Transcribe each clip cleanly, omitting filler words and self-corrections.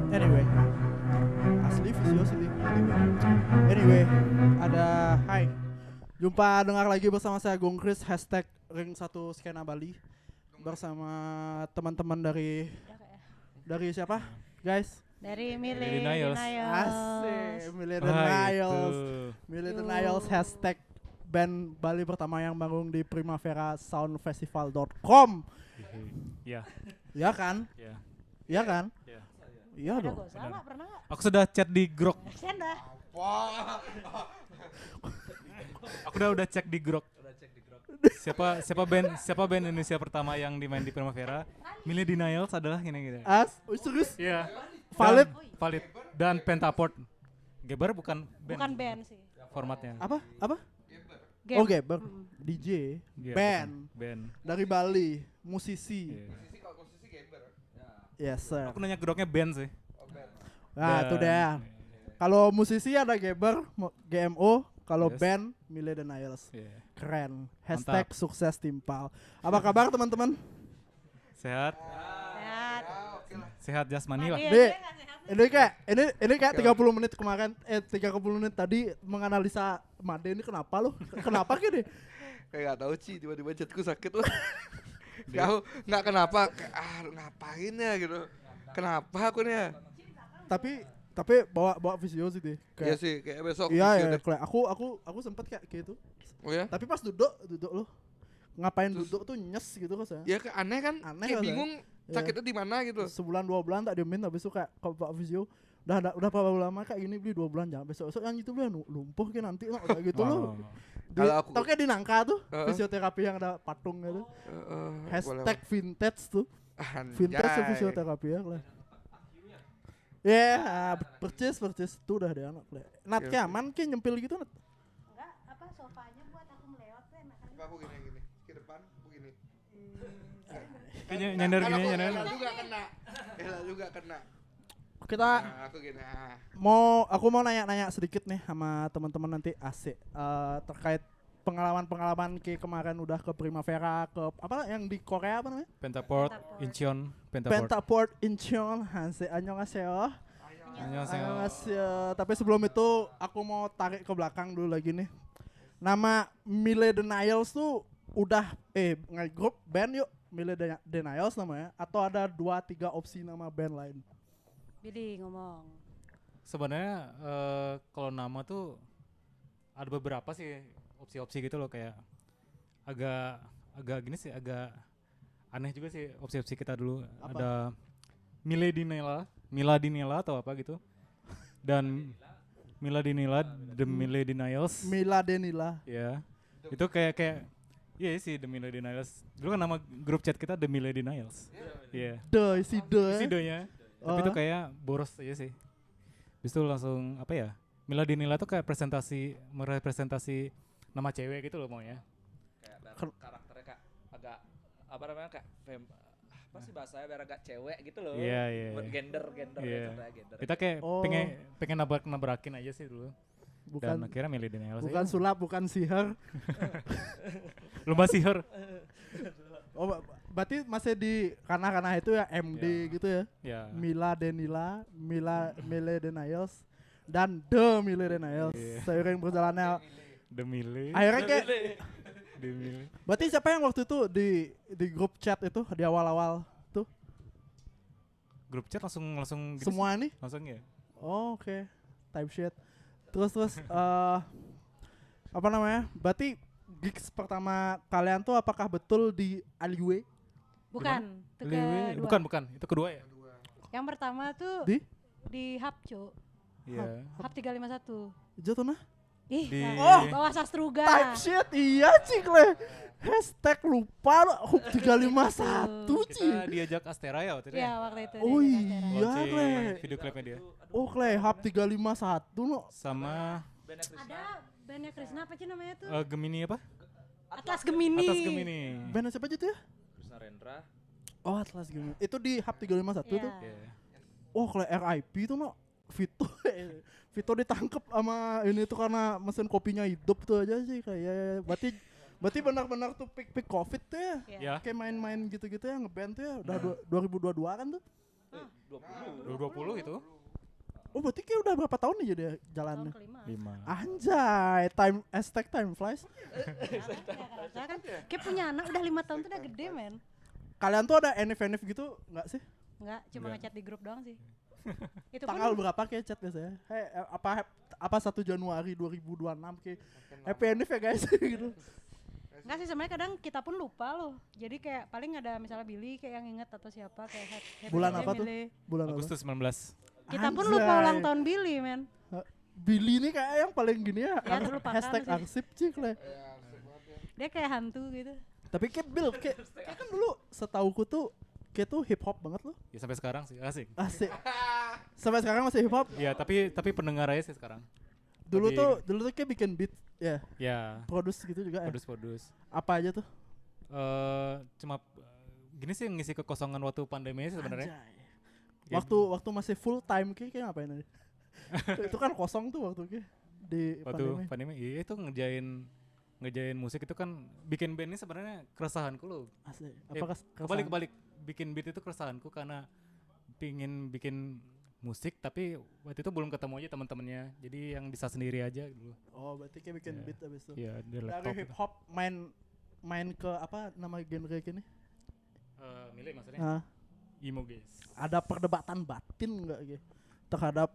Anyway, asli Visio sih. Anyway, ada hai. Jumpa dengar lagi bersama saya Gung Kris hashtag Ring 1 Skena Bali bersama teman-teman dari siapa guys? Dari Millennials. Asik, Itu. Millennials hashtag band Bali pertama yang manggung di primaverasoundfestival.com. Ya, Ya kan? ya. Iya kan? Ya. Iya Ada dong. gak sama pernah gak? Aku sudah chat di Grok. Senda. Aku udah cek di Grok. Siapa band Indonesia pertama yang dimain di Primavera? Millennials adalah ini gitu. Serius? Iya. Valid? Valid. Dan Pentaport. Geber bukan band. Bukan band sih. Formatnya. Apa? Game. Oke, DJ, Iya, band bukan. Band. dari Bali, musisi. Iya. Yes sir. Aku nanya Groknya band sih. Nah, itu Dan- deh. Kalau musisi ada Geber, GMO. Kalau Yes. band, Millennials. Iya. Keren. Hashtag sukses timpal. Apa kabar teman-teman? Sehat. Sehat. Sehat jasmani lah. Iya, Nih, dia nggak sehat nih. ini kayak 30 menit kemarin 30 menit tadi menganalisa Made ini kenapa lu? Kenapa gini? Kayak gak tahu Ci, tiba-tiba jatku sakit loh. Kau nggak kenapa, ngapain ya gitu. Kenapa aku nih? Tapi bawa visio sih deh. Iya sih, kayak besok. Iya gitu ya, deh. kayak aku sempet kayak gitu. Oh ya? Tapi pas duduk lo ngapain duduk tuh nyes gitu kan saya. Ya aneh kan? Aneh Kayak kan, bingung Iya. sakitnya di mana gitu. Sebulan 2 bulan tak diemin habis itu kayak kalau Pak Visio udah berapa lama kayak gini beli 2 bulan jangan besok yang itu beli lumpuh kayak nanti no, kayak gitu Wow. lo. Kalau aku- Tau kayak di Nangka tuh Heeh. fisioterapi yang ada patung gitu. Boleh. Hashtag vintage tuh. Anjay. Vintage tuh fisioterapi ya lah. Ya, percis tuh udah deh anak. Nat Oke, nyaman ki nyempil gitu Nat. Enggak, apa sofanya buat aku melewat tuh enak kan. Aku gini, ke depan, begini. Kayaknya nyender Kan gini aku nyender. Ella juga kena. Kita Nah, aku gini. aku mau nanya sedikit nih sama teman-teman nanti asik terkait pengalaman ki kemarin udah ke Primavera ke apa yang di Korea apa namanya? Pentaport, Pentaport. Incheon, Pentaport. Pentaport Incheon Hanse annyeonghaseyo. Annyeonghaseyo. Annyeonghaseyo. Tapi sebelum itu aku mau tarik ke belakang dulu lagi nih. Nama Millennials tuh udah nge-grup band yuk Millennials namanya atau ada 2-3 opsi nama band lain? Bidi ngomong. Sebenarnya kalau nama tuh ada beberapa sih opsi-opsi gitu loh, kayak agak gini sih, agak aneh juga sih opsi-opsi kita dulu. Apa? Ada Miladinela atau apa gitu. Dan Miladinela, The Millennials. Mila Denila. Ya. Itu kayak iya sih The Millennials. Dulu kan nama grup chat kita The Millennials. Iya. Si De. Isidonya. Tapi itu kayak boros aja sih. Habis itu langsung apa ya? Miladinila tuh kayak merepresentasi nama cewek gitu loh maunya. Kayak karakternya kak agak apa namanya kak apa sih bahasanya biar agak cewek gitu loh. Iya, iya, Buat iya. gender Iya. contohnya gender. Kita kayak Oh. pengen nabrakin aja sih dulu. Dan Bukan akhirnya Millennials. bukan sulap, bukan sihir. Lumba sihir. Oh, berarti masih di karena itu ya MD Ya. gitu ya. Ya. Mila Denila, Millennials dan The Millennials. Iya. Seiring berjalannya The Millennials. akhirnya kayak The Millennials. berarti siapa yang waktu itu di grup chat itu di awal-awal tuh Grup chat langsung gitu semua nih? sih. Langsung ya. Oh, oke. Type shit. Terus apa namanya? Berarti gigs pertama kalian tuh apakah betul di Aliwe? Bukan. Itu Liwe- kedua. bukan. Itu kedua ya? Yang pertama tuh Di di Hapco. Iya. Hap 351. Jatuh nah? Ih, Di- nah, bawah Sastruga. Type shit iya cik le. Hashtag lupa lo Hub 351 Kita cik. diajak Astera ya waktu itu. Iya, ya? waktu itu. Oh di iya Launching le. video klipnya dia. Oh kle Hub 351 no. Sama Bandnya Krishna. Ada bandnya Krisna apa sih namanya tuh? Gemini apa? Atlas Gemini. Atas Gemini. Band siapa aja tuh ya? Krishna Rendra. Oh Atlas Gemini. Itu di Hub 351 Iya. tuh. Iya. Oh kle RIP tuh no. Vito Vito ditangkep sama ini tuh karena mesin kopinya hidup tuh aja sih kayak berarti Berarti benar-benar tuh peak Covid tuh ya. Iya. Ya, Kayak main-main gitu-gitu ya, ngeband tuh ya. Udah 2022 kan tuh. 20. 2020 itu. Oh berarti kayak udah berapa tahun nih jadi Tahun jalannya? kelima. 5. Anjay, time flies. Saya kan kayak punya anak udah 5 tahun tuh udah gede men. Kalian tuh ada NF gitu nggak sih? Enggak, cuma Enggak. ngechat di grup doang sih. Itu Tanggal pun berapa kayak chat biasanya? Hey, apa 1 Januari 2026 kayak happy NF ya guys gitu. enggak sih sebenarnya kadang kita pun lupa loh. Jadi kayak paling ada misalnya Billy kayak yang inget atau siapa kayak happy Bulan birthday, apa tuh? Billy. Bulan apa? Agustus 19. Kita pun Anjay. lupa ulang tahun Billy men. Billy ini kayak yang paling gini ya, Ya, terlupakan hashtag sih. arsip cik lah. Dia kayak hantu gitu. Tapi kayak Bill, kayak kan dulu setauku tuh kayak tuh hip hop banget loh. Ya sampai sekarang sih asik. Asik. Sampai sekarang masih hip hop. Ya tapi pendengar aja sih sekarang. Dulu Tapi- tuh kayak bikin beat ya, Ya, produce gitu juga ya. produce. Apa aja tuh? Cuma gini sih ngisi kekosongan waktu pandemi sih sebenarnya. Anjay. Ya, Waktu masih full time kayak ngapain aja? Itu kan kosong tuh waktu kayak di waktu pandemi. pandemi iya itu ngerjain musik itu kan bikin band ini sebenarnya keresahanku loh. Asli. Ya, Apa kebalik bikin beat itu keresahanku karena pingin bikin musik tapi waktu itu belum ketemu aja teman-temannya. Jadi yang bisa sendiri aja dulu. Oh, berarti kayak bikin Ya. beat abis itu. Iya, di Dari laptop. hip hop main ke apa nama genre gini? Milih maksudnya Nah, emo guys. ada perdebatan batin enggak gitu terhadap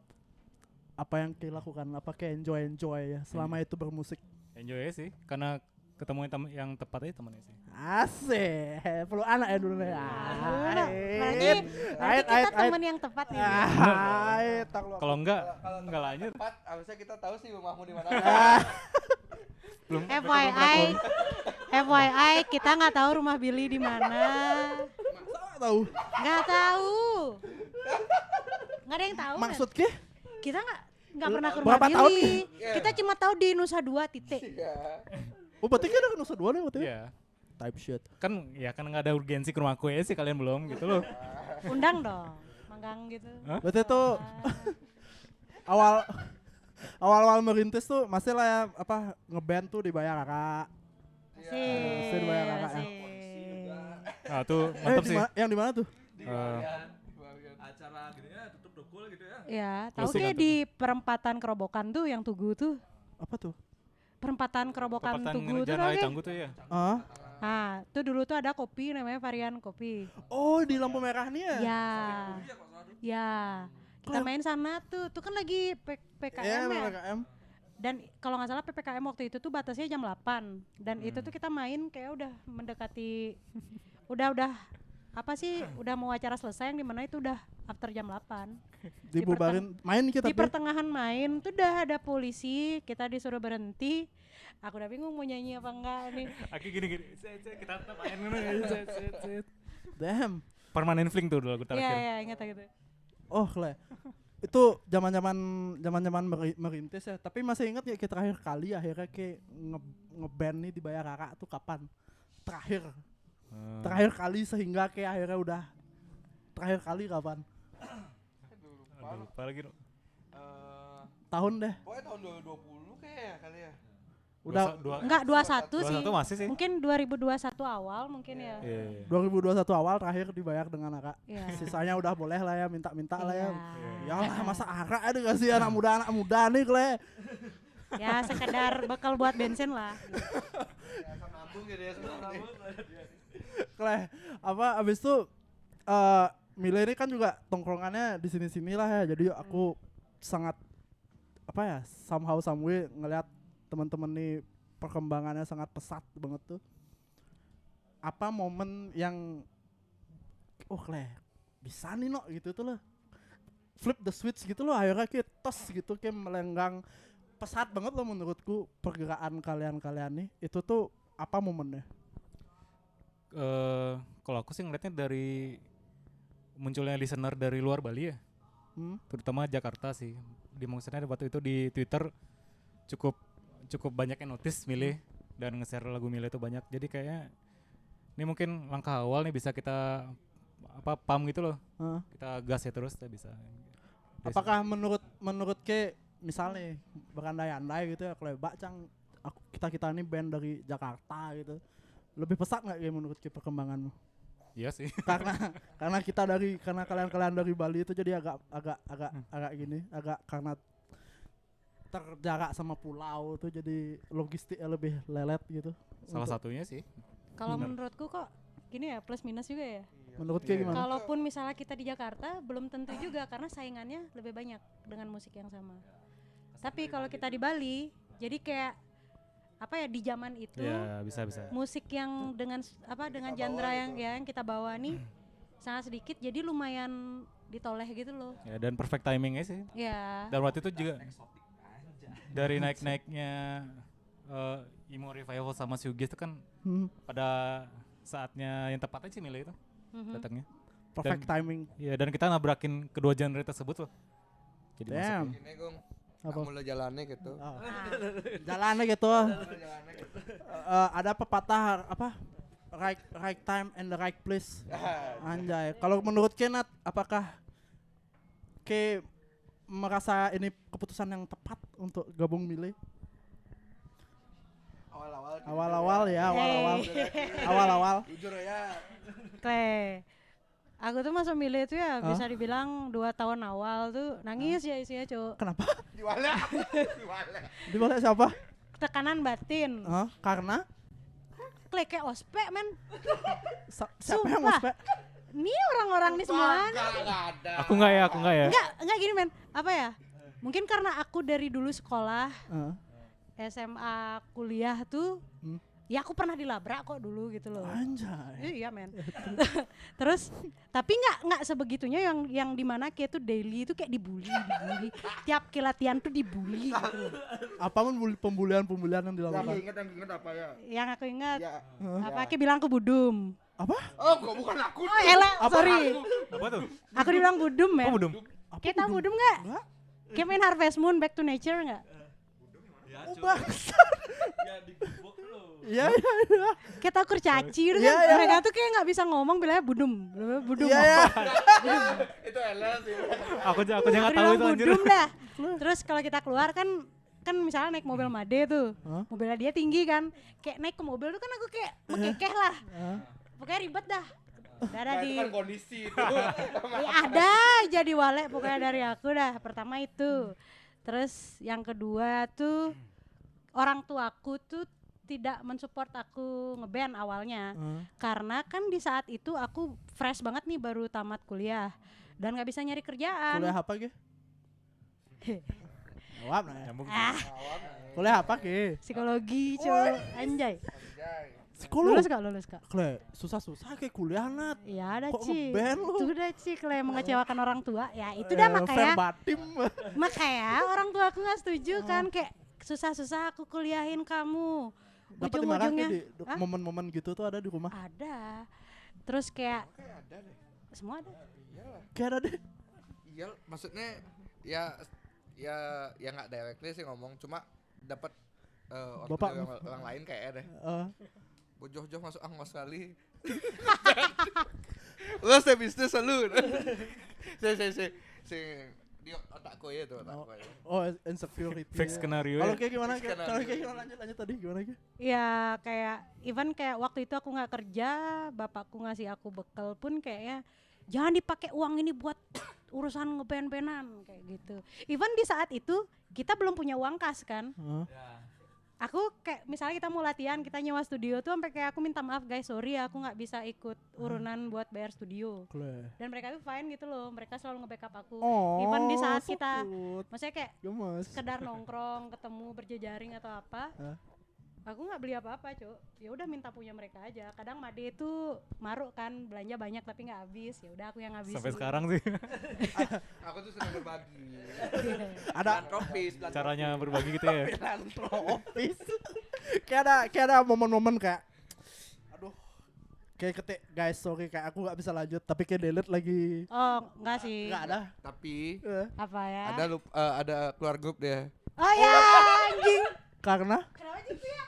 apa yang kita lakukan, apa kayak enjoy ya selama itu bermusik. Enjoy aja sih karena ketemu yang tepat aja temannya sih. Asik, perlu anak ya dulu ya. Berarti kita temen yang tepat nih. Kalau enggak lanjut. Tepat, harusnya kita tahu sih rumahmu di mana. Belum FYI kita nggak tahu rumah Billy di mana. Tahu Nggak tahu. Nggak ada yang tahu. men. maksudnya? Kita nggak pernah ke rumah Berapa tahun Billy. nih? Kita cuma tahu di Nusa Dua titik. Iya. Oh, berarti kan ada Nusa Dua nih waktu itu. Iya. Type shit. Kan nggak ada urgensi ke rumahku ya sih kalian belum gitu loh. Undang dong, manggang gitu. Hah? Berarti tuh awal merintis tuh masih lah ya apa ngeband tuh dibayar kakak. Masih dibayar kakak ya. Asik. Nah, tuh mantap sih. Yang di mana tuh? Eh, Acara gitu ya, tutup dokul gitu ya. Ya, tahu Musik kayak atau- di perempatan Kerobokan tuh yang Tugu tuh. Apa tuh? Perempatan Kerobokan Kepatan Tugu tuh Jalan tau Raya gak? Canggu tuh ya. Ah. Nah, tuh dulu tuh ada kopi namanya Varian Kopi. Oh, di lampu merah nih ya? Ya. Ya. Kita main sana tuh. Tuh kan lagi PPKM Iya, ya. PPKM. Dan kalau nggak salah PPKM waktu itu tuh batasnya jam 8. Dan itu tuh kita main kayak udah mendekati udah apa sih? Udah mau acara selesai yang dimana itu udah after jam 8. Dibubarin main kita Di pertengahan main tuh udah ada polisi, kita disuruh berhenti. Aku udah bingung mau nyanyi apa enggak nih. Aki gini kita tetap main ngono. Set. Damn. Permanen fling tuh dulu aku Iya, terakhir. iya, ingat gitu. Oh, Kle. Itu zaman-zaman merintis ya. Tapi masih ingat ya kayak terakhir kali akhirnya kayak ngeband nih dibayar kakak tuh kapan? Terakhir kali sehingga kayak akhirnya udah terakhir kali kapan? Aduh, lupa lagi dong. Tahun deh. Pokoknya tahun 2020 kayak kali ya. Udah Enggak 21 sih. 21 masih sih. Mungkin 2021 awal mungkin ya. Iya. 2021 awal terakhir dibayar dengan kakak. Iya. Sisanya udah boleh lah ya minta-minta lah ya. Iya. Ya lah masa arak ada gak sih anak muda nih Kle? Ya sekedar bekal buat bensin lah. Ya, asam lambung gitu ya semua. Kle, apa abis itu Mile ini kan juga tongkrongannya di sini-sini lah ya. Jadi aku sangat apa ya somehow some way ngelihat teman-teman nih perkembangannya sangat pesat banget tuh. Apa momen yang Kle bisa nih no gitu tuh loh. Flip the switch gitu loh akhirnya kayak tos gitu kayak melenggang pesat banget loh menurutku pergerakan kalian nih. Itu tuh apa momennya? Kalau aku sih ngeliatnya dari munculnya listener dari luar Bali ya, terutama Jakarta sih. Di maksudnya waktu itu di Twitter cukup banyak yang notice Mile dan nge-share lagu Mile itu banyak. Jadi kayaknya ini mungkin langkah awal nih bisa kita pam gitu loh. Kita gas ya terus kita bisa. Apakah menurut ke misalnya berandai-andai gitu ya kalau Bacang kita ini band dari Jakarta gitu. Lebih pesat nggak ya menurut kita perkembanganmu? Iya sih. karena kalian dari Bali itu jadi agak gini, agak karena terjarak sama pulau tuh jadi logistiknya lebih lelet gitu. Salah satunya sih. Kalau Bener. menurutku kok gini ya, plus minus juga ya. Menurut kayak gimana? Kalaupun misalnya kita di Jakarta belum tentu juga karena saingannya lebih banyak dengan musik yang sama. Tapi kalau kita di Bali, jadi kayak apa ya, di zaman itu Ya bisa. musik yang dengan dengan genre yang kita bawa nih sangat sedikit, jadi lumayan ditoleh gitu loh. Ya dan perfect timingnya sih. Ya. Dan waktu itu juga dari naiknya emo revival sama shoegaze itu kan pada saatnya yang tepat aja milih itu datangnya. Perfect timing. Iya, dan kita nabrakin kedua genre tersebut loh. Jadi Damn. masuk. Gini Gung, Apa? mulai jalannya gitu. Oh. Jalannya gitu. Ada pepatah apa? Right time and the right place. Anjay. Kalau menurut Kenat, apakah Ke merasa ini keputusan yang tepat untuk gabung milih? Awal-awal. Jujur ya. Kle. Aku tuh masuk milih itu ya bisa dibilang 2 tahun awal tuh nangis ya isinya, Cuk. Kenapa? Jualnya. Di bawah siapa? Tekanan batin. Karena Kle kayak ospek men. siapa yang Sumpah. ospek? Nih orang-orang nih semua. Enggak ada. Aku enggak ya. Enggak gini men. Apa ya? Mungkin karena aku dari dulu sekolah SMA, kuliah tuh ya aku pernah dilabrak kok dulu gitu loh. Anjay. Iya men. Terus tapi nggak sebegitunya yang dimana kayak tuh daily itu kayak dibully. Tiap latihan tuh dibully gitu loh. Apa pembulian yang dilakukan? Yang inget apa ya? Yang aku ingat Ya. apa kayak bilang aku budum. Apa? Oh, kok bukan aku. Oh elah, sorry. Apa tuh? Aku dibilang budum men. Oh, belum. Kayak tau budum nggak? Enggak. Kayak main Harvest Moon, Back to Nature nggak? Oh, bangsa. Ya digubuk dulu. Iya. Kayak tau kurcaci gitu kan. Iya, iya. Mereka tuh kayak nggak bisa ngomong bilangnya budum. Budum. Iya. Itu Ella sih. Aku jangan Aku tahu dibilang itu anjir. budum dah. Terus kalau kita keluar kan misalnya naik mobil Made tuh. Mobilnya dia tinggi kan. Kayak naik ke mobil tuh kan aku kayak mekekeh lah. Pokoknya ribet dah. Ada di Itu kan kondisi itu. ada jadi wale pokoknya dari aku dah. Pertama itu. Terus yang kedua tuh orang tuaku tuh tidak mensupport aku ngeband awalnya. Karena kan di saat itu aku fresh banget nih baru tamat kuliah dan nggak bisa nyari kerjaan. Kuliah apa ge? Jawab nah ya. Nyambung. Kuliah apa ge? Psikologi cuy, anjay. Psikolog. Lulus kak. Kle, susah kayak kuliah Nat. Ya ada Kok Ci. ngeband lu? Itu udah Ci, kalau yang mengecewakan orang tua. Ya itu dah makanya. Verbatim. Makanya orang tua aku nggak setuju kan kayak susah-susah aku kuliahin kamu. Dapat dimarahin Ujung-ujungnya di momen-momen gitu tuh ada di rumah. ada. Terus kayak Ada deh. semua ada. Kayak ada deh. Iya, maksudnya ya nggak directly sih ngomong, cuma dapat Bapak. orang lain kayak deh. Bojoh-joh masuk angkos kali. Lu saya bisnis lu. Si di otakku ya tuh, otakku ya. Oh, insecurity. Fake skenario Kalau ya. kayak gimana? Fake Kalau skenario. kayak gimana lanjut tadi gimana Ki? Ya kayak even kayak waktu itu aku nggak kerja, bapakku ngasih aku bekal pun kayaknya jangan dipakai uang ini buat urusan ngepen-penan kayak gitu. Even di saat itu kita belum punya uang kas kan. Aku kayak misalnya kita mau latihan, kita nyewa studio tuh sampai kayak aku minta maaf guys, sorry aku nggak bisa ikut urunan buat bayar studio. Kle. Dan mereka tuh fine gitu loh, mereka selalu nge-backup aku. Oh. Even di saat so kita, cute. maksudnya kayak Gemes. sekedar nongkrong, ketemu berjejaring atau apa, aku nggak beli apa-apa cuk. Ya udah minta punya mereka aja. Kadang Made itu maruk kan, belanja banyak tapi nggak habis. Ya udah aku yang habis. Sampai sekarang sih. Aku tuh senang berbagi. Ada Filantropis. Caranya berbagi gitu ya. filantropis. kayak ada momen-momen kayak aduh. Kayak ketik guys sorry kayak aku nggak bisa lanjut tapi kayak delete lagi. Oh enggak sih. Nggak ada. Tapi Apa ya? ada keluar grup deh. Oh ya anjing. Karena Kenapa gitu ya?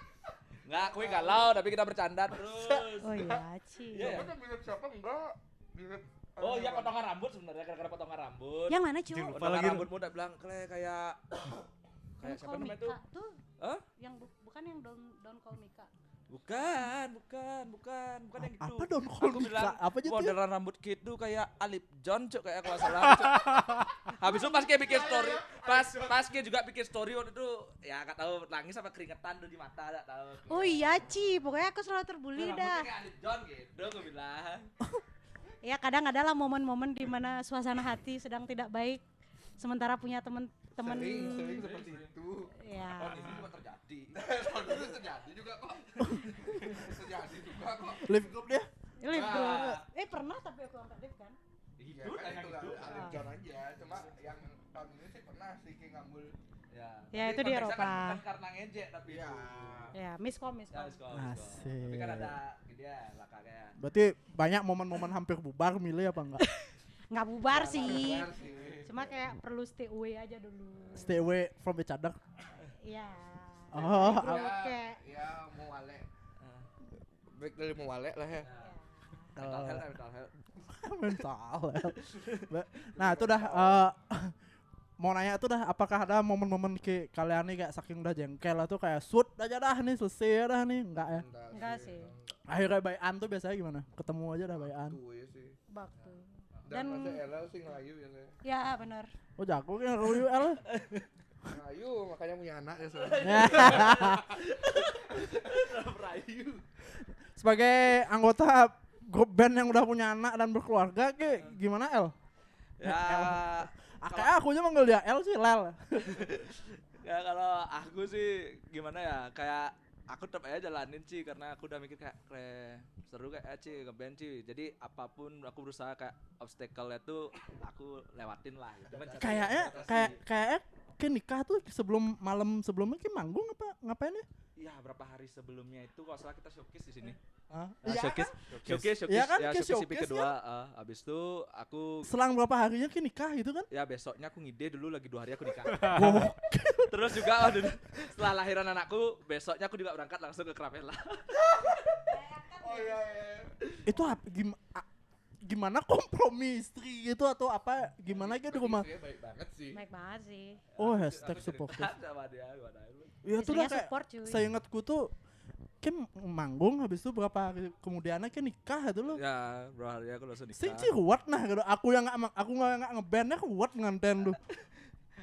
Nggak, aku galau tapi kita bercanda terus. Oh iya Ci. Iya. Mirip siapa enggak? Oh iya, potongan rambut sebenarnya, gara-gara potongan rambut. Yang mana cu? Lupa Potongan lagi. rambut muda bilang kayak Kayak siapa Call namanya Mika tuh? tuh Hah? yang bukan yang Don't Call Mika. Bukan yang gitu. Apa Don't Call Aku Mika? bilang Apa aja tuh? modelan rambut kid tuh kayak Alip John cok kayak kalau salah. Cok. Habis itu pas kayak bikin story, pas kayak juga bikin story waktu itu ya enggak tahu nangis apa keringetan tuh di mata enggak tahu. Oh iya Ci, pokoknya aku selalu terbully Rambutnya dah. kayak Alip John gitu aku bilang. Ya kadang adalah momen-momen di mana suasana hati sedang tidak baik, sementara punya teman-teman. Sering seperti itu. Ya. Tahun ini juga terjadi. Tahun itu terjadi juga kok. Terjadi juga kok. Live group dia. Live Wah. group. Pernah tapi aku angkat live kan. Ya Itu kan yang itu itu. Alif John aja, cuma yang tahun ini sih pernah sih kayak ngambul. Ya. Ya, Tapi itu di konteksnya Eropa. Kan bukan karena ngejek tapi Iya. itu. Ya, miskom. Ya, sekolah. Asik. Tapi kan ada dia lah kayak. Berarti banyak momen-momen hampir bubar milih apa enggak? Nggak bubar Ya, sih. bubar sih. Cuma kayak perlu stay away aja dulu. Stay away from each other. Iya. Oh, Oke. Ya mau wale. Baik dari mau wale lah ya. Mental health, mental health. mental. Nah, itu dah mau nanya tuh dah apakah ada momen-momen kayak kalian nih kayak saking udah jengkel tuh kayak shoot aja dah nih selesai dah nih enggak ya? Enggak sih. Akhirnya bayan tuh biasanya gimana? Ketemu aja dah bayan. Tuh ya sih. Waktu. Dan Dan- masa Ella sih ngelayu biasanya. Ya benar. Oh jago kan UL. Ngelayu makanya punya anak ya soalnya. Sebagai anggota grup band yang udah punya anak dan berkeluarga kayak gimana El? Ya, Kayak aku aja manggil dia El sih Lel. ya kalau aku sih gimana ya, kayak aku tetap aja jalanin sih karena aku udah mikir kayak seru kayak Ci ngeband Ci. Jadi apapun aku berusaha kayak obstacle itu aku lewatin lah gitu. Kayaknya ke nikah tuh sebelum malam sebelumnya ke manggung apa ngapain ya? Iya, berapa hari sebelumnya itu kalau salah kita showcase di sini. Ah, Nah, iya showcase, kan? showcase, Iya kan, ya kayak showcase EP showcase kedua. Abis itu aku Selang berapa harinya ke nikah gitu kan? ya besoknya aku ngide dulu lagi 2 hari aku nikah. Oh, Terus juga setelah lahiran anakku, besoknya aku juga berangkat langsung ke Krapela. Oh iya iya. itu gimana kompromi istri gitu atau apa gimana gitu di rumah? Istrinya baik banget sih. Baik banget sih. Oh, hashtag supportive. Sama dia, gimana lu? Ya tuh Istrinya dah kayak support cuy. saya ingatku tuh Kim manggung habis itu berapa hari kemudiannya kan nikah itu loh. Ya, berapa hari aku langsung nikah. Sing kuat nah gitu. Aku yang nggak ngebandnya kuat nganten tuh.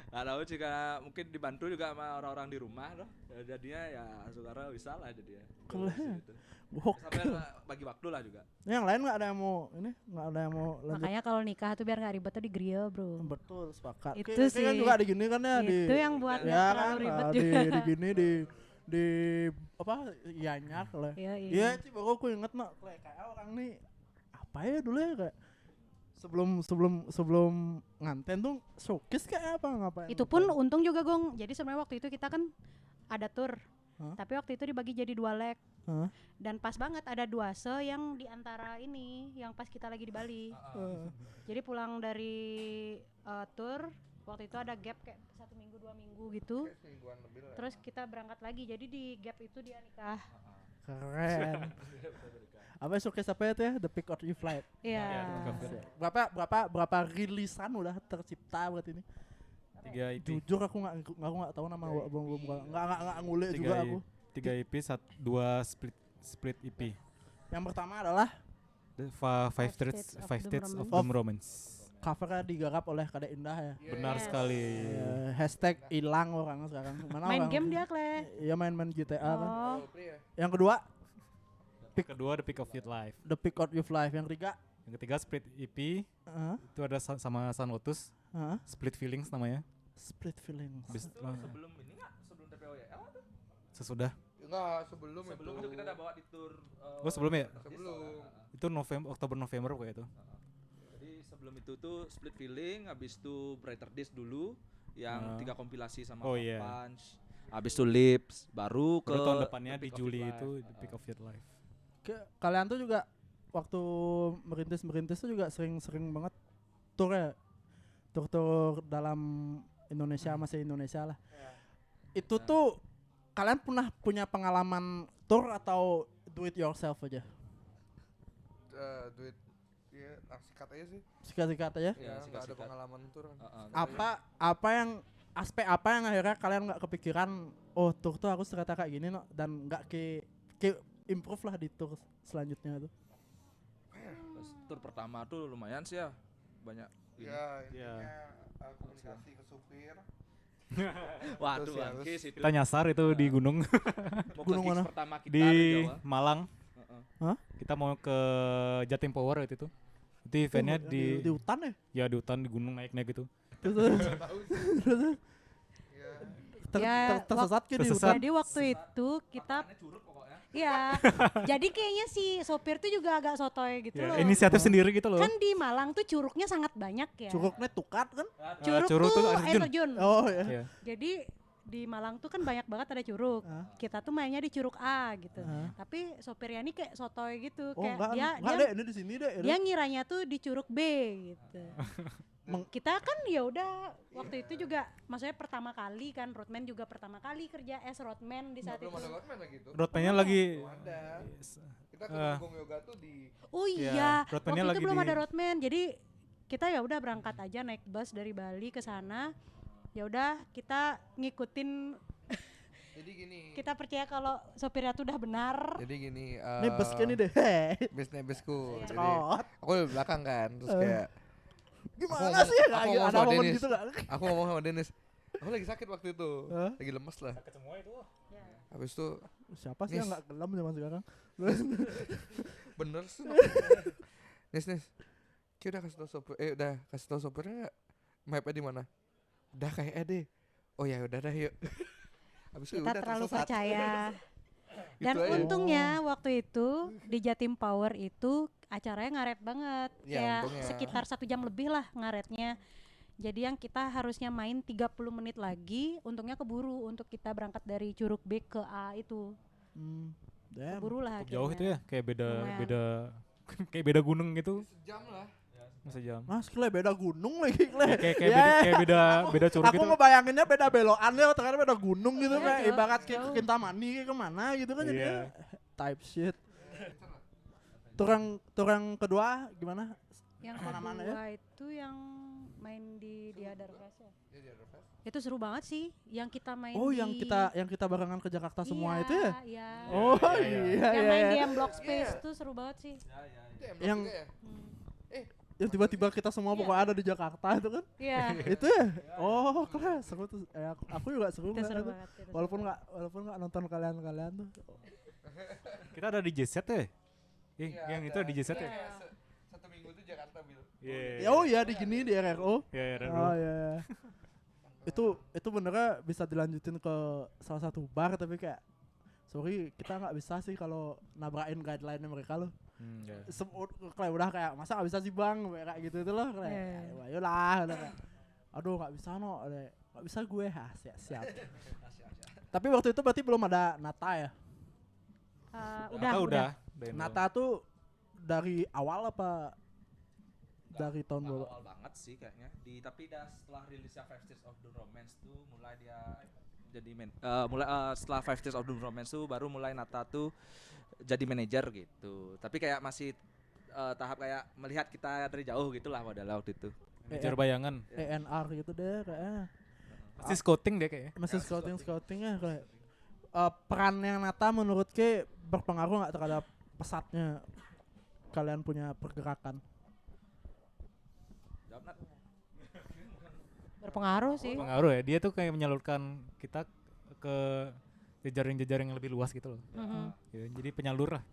Nggak tahu jika mungkin dibantu juga sama orang-orang di rumah loh. Ya, jadinya ya saudara bisa lah jadinya. Keren. Gitu. Gokil. Sampai bagi waktu lah juga. Yang lain nggak ada yang mau ini, nggak ada yang mau lanjut. Makanya kalau nikah tuh biar nggak ribet tuh di grill, Bro. Betul, sepakat. Itu Kayak sih. kan juga di gini kan ya di Itu yang buat nggak ya terlalu kan ribet di juga. di gini di apa iyanyak lah. Iya, iya. Iya, sih baru aku inget nak kayak orang nih apa ya dulu ya kayak sebelum nganten tuh showcase kayak apa ngapain? Itu pun untung juga Gong. Jadi sebenarnya waktu itu kita kan ada tour. Hah? Tapi waktu itu dibagi jadi 2 leg. Hah? Dan pas banget ada 2 yang di antara ini yang pas kita lagi di Bali. Jadi pulang dari tour waktu itu ada gap kayak 1 minggu 2 minggu gitu. Kayak semingguan lebih lah. Terus kita berangkat lagi. Jadi di gap itu dia nikah. Keren. Apa showcase apa itu ya? The Peak of Your Flight. Iya. Berapa rilisan udah tercipta buat ini? 3 EP. Jujur aku nggak tahu nama nggak ngulik 3 juga aku. 3 EP, 2 split EP. Yang pertama adalah Five States of Doom Romance. covernya digarap oleh Kade Indah ya. Benar Yes. sekali. Hashtag hilang orang sekarang. Mana Main orang? game dia, Kle. Iya main GTA kan. Oh. Free ya? Yang kedua Kedua The Peak of Your Life. The Peak of Your Life. Yang ketiga Yang ketiga split EP uh, itu ada sama Sun Lotus, Split Feelings namanya. Split Feelings. Bis- Itu sebelum ini nggak? Sebelum TPOYL tuh? Sesudah. Enggak, sebelum Sebelum itu kita udah bawa di tour. Oh, sebelum ya? Sebelum. Itu Oktober November kayak itu. Jadi sebelum itu tuh Split Feeling, habis itu Brighter Days dulu yang 3 kompilasi sama Oh, iya. Punch. Habis itu Lips, baru ke Baru tahun depannya The di Peak of Juli Your itu Life. The Peak of Your Life. Kalian tuh juga waktu merintis tuh juga sering banget tour ya. Tour dalam Indonesia masih Indonesia lah. Itu tuh kalian pernah punya pengalaman tour atau do it yourself aja? Duit ya sikat aja sih. Sikat-sikat aja. Iya, Ya, enggak ada sikat-sikat. pengalaman tur kan. Apa yang aspek apa yang akhirnya kalian nggak kepikiran oh tour tuh harus ternyata kayak gini no, dan nggak ke improve lah di tour selanjutnya tuh. Terus tur pertama tuh lumayan sih ya, banyak ini. Ya, Iya. intinya komunikasi ke supir. Waduh, Terus ya, Angkis itu. Kita nyasar itu di gunung Mau ke Gunung gigs mana? pertama kita di Jawa. Malang. Heeh. Kita mau ke Jatim Power waktu itu. Itu eventnya Tuh, di di hutan ya. ya di hutan di gunung naik-naik gitu. Terus Ya. Ya, tersesat ke di tersesat. hutan. Jadi waktu itu kita Makannya curut pokoknya. ya. Jadi kayaknya si sopir tuh juga agak sotoy gitu Ya, loh. inisiatif sendiri gitu loh. Kan di Malang tuh curugnya sangat banyak ya. Curugnya tukat kan? Curug curug tuh tuh air air terjun. Oh ya. Iya. Jadi di Malang tuh kan banyak banget ada curug. Hah? Kita tuh mainnya di curug A gitu. Hah? Tapi sopirnya ini kayak sotoy gitu. Oh Kayak enggak, dia enggak dia deh, ini di sini deh. dia ngiranya tuh di curug B gitu. Meng- Kita kan ya udah waktu itu juga maksudnya pertama kali kan roadman juga pertama kali kerja as roadman di saat Belum itu. ada roadman lagi tuh. Roadman-nya lagi Belum ada. Kita ke Eh. Gong Yoga tuh di Oh Ya, iya, roadman-nya waktu itu lagi belum di- ada roadman. Jadi kita ya udah berangkat aja naik bus dari Bali ke sana. Ya udah kita ngikutin, jadi gini. kita percaya kalau sopirnya tuh udah benar. Jadi gini, Ini bus nih deh. Hei. Besku. Iya. Jadi Cerot. aku di belakang kan, terus Eh. kayak Gimana ngomong- sih ya? aku ngomong Ada sama momen Dennis. gitu gak? aku ngomong sama Dennis, aku lagi sakit waktu itu, Hah? lagi lemes lah. semua itu. Ya. Habis itu Siapa sih yang Nis. gak kelam zaman sekarang? bener sih. Nis, kita udah kasih tau sopir, udah kasih tau sopirnya nggak? Mapnya di mana? Udah kayak deh. Oh ya udah dah yuk. Habis itu Kita udah terlalu tersesat. percaya. Gitu Dan aja. untungnya waktu itu di Jatim Power itu acaranya ngaret banget. Ya, Kayak untungnya. sekitar 1 jam lebih lah ngaretnya. Jadi yang kita harusnya main 30 menit lagi, untungnya keburu untuk kita berangkat dari Curug B ke A itu. Damn. Keburu lah Cukup jauh itu akhirnya. ya, kayak beda Lumayan. beda kayak beda gunung gitu. Sejam lah. Masa jam. Mas, Kle, beda gunung lagi, Kle. Kayak beda curug Aku gitu. ngebayanginnya beda belokannya, ternyata beda gunung gitu Iya, kayak jauh, ibarat kayak jauh. ke Kintamani kayak kemana gitu kan Iya. jadinya type shit. Turang kedua gimana? Yang Mana-mana kedua itu yang main di Other Fest ya. Dia di Other Fest. Itu seru banget sih, yang kita main Oh, di yang kita barengan ke Jakarta semua Iya, itu ya? Iya. Oh Iya, iya iya. Yang iya. main di iya. M Block Space tuh seru banget sih. Itu Yang- juga ya? Hmm. Yang tiba-tiba kita semua Iya. pokoknya ada di Jakarta itu kan? Iya. Itu ya? Oh, keren, seru tuh. Aku juga seru. Itu seru banget. banget. itu seru Walaupun banget. nggak nonton kalian tuh. Kita ada di J-Set ya? Iya, Yang itu ada. di J-Set ya? Iya. Satu minggu itu Jakarta Bil. Iya. Ya, oh iya di gini di RRO. Ya, ya, Oh iya. iya. Itu benernya bisa dilanjutin ke salah satu bar tapi kayak sorry kita nggak bisa sih kalau nabrakin guideline mereka loh. Ya. Kayak udah kayak masa nggak bisa sih bang kayak gitu itu loh kayak Iya. ayolah udah kayak aduh nggak bisa no nggak bisa gue siap. Tapi waktu itu berarti belum ada Nata ya. Udah. Nata tuh dari awal apa dari tahun berapa? Awal banget sih kayaknya. Tapi setelah rilisnya Five Stages of Doom Romance tuh mulai dia jadi setelah Five Stages of Doom Romance tuh baru mulai Nata tuh jadi manajer gitu. Tapi kayak masih tahap kayak melihat kita dari jauh gitulah modalnya waktu itu. Ngejar bayangan. ENR gitu deh kayaknya. Pasti scouting deh kayaknya. Masih scoutingnya kayak peran yang Nata menurut ke berpengaruh nggak terhadap pesatnya kalian punya pergerakan? Jawab Nat. Berpengaruh sih. Pengaruh ya. Dia tuh kayak menyalurkan kita ke jejaring-jejaring yang lebih luas gitu loh. Mhm. Ya, jadi penyalur lah.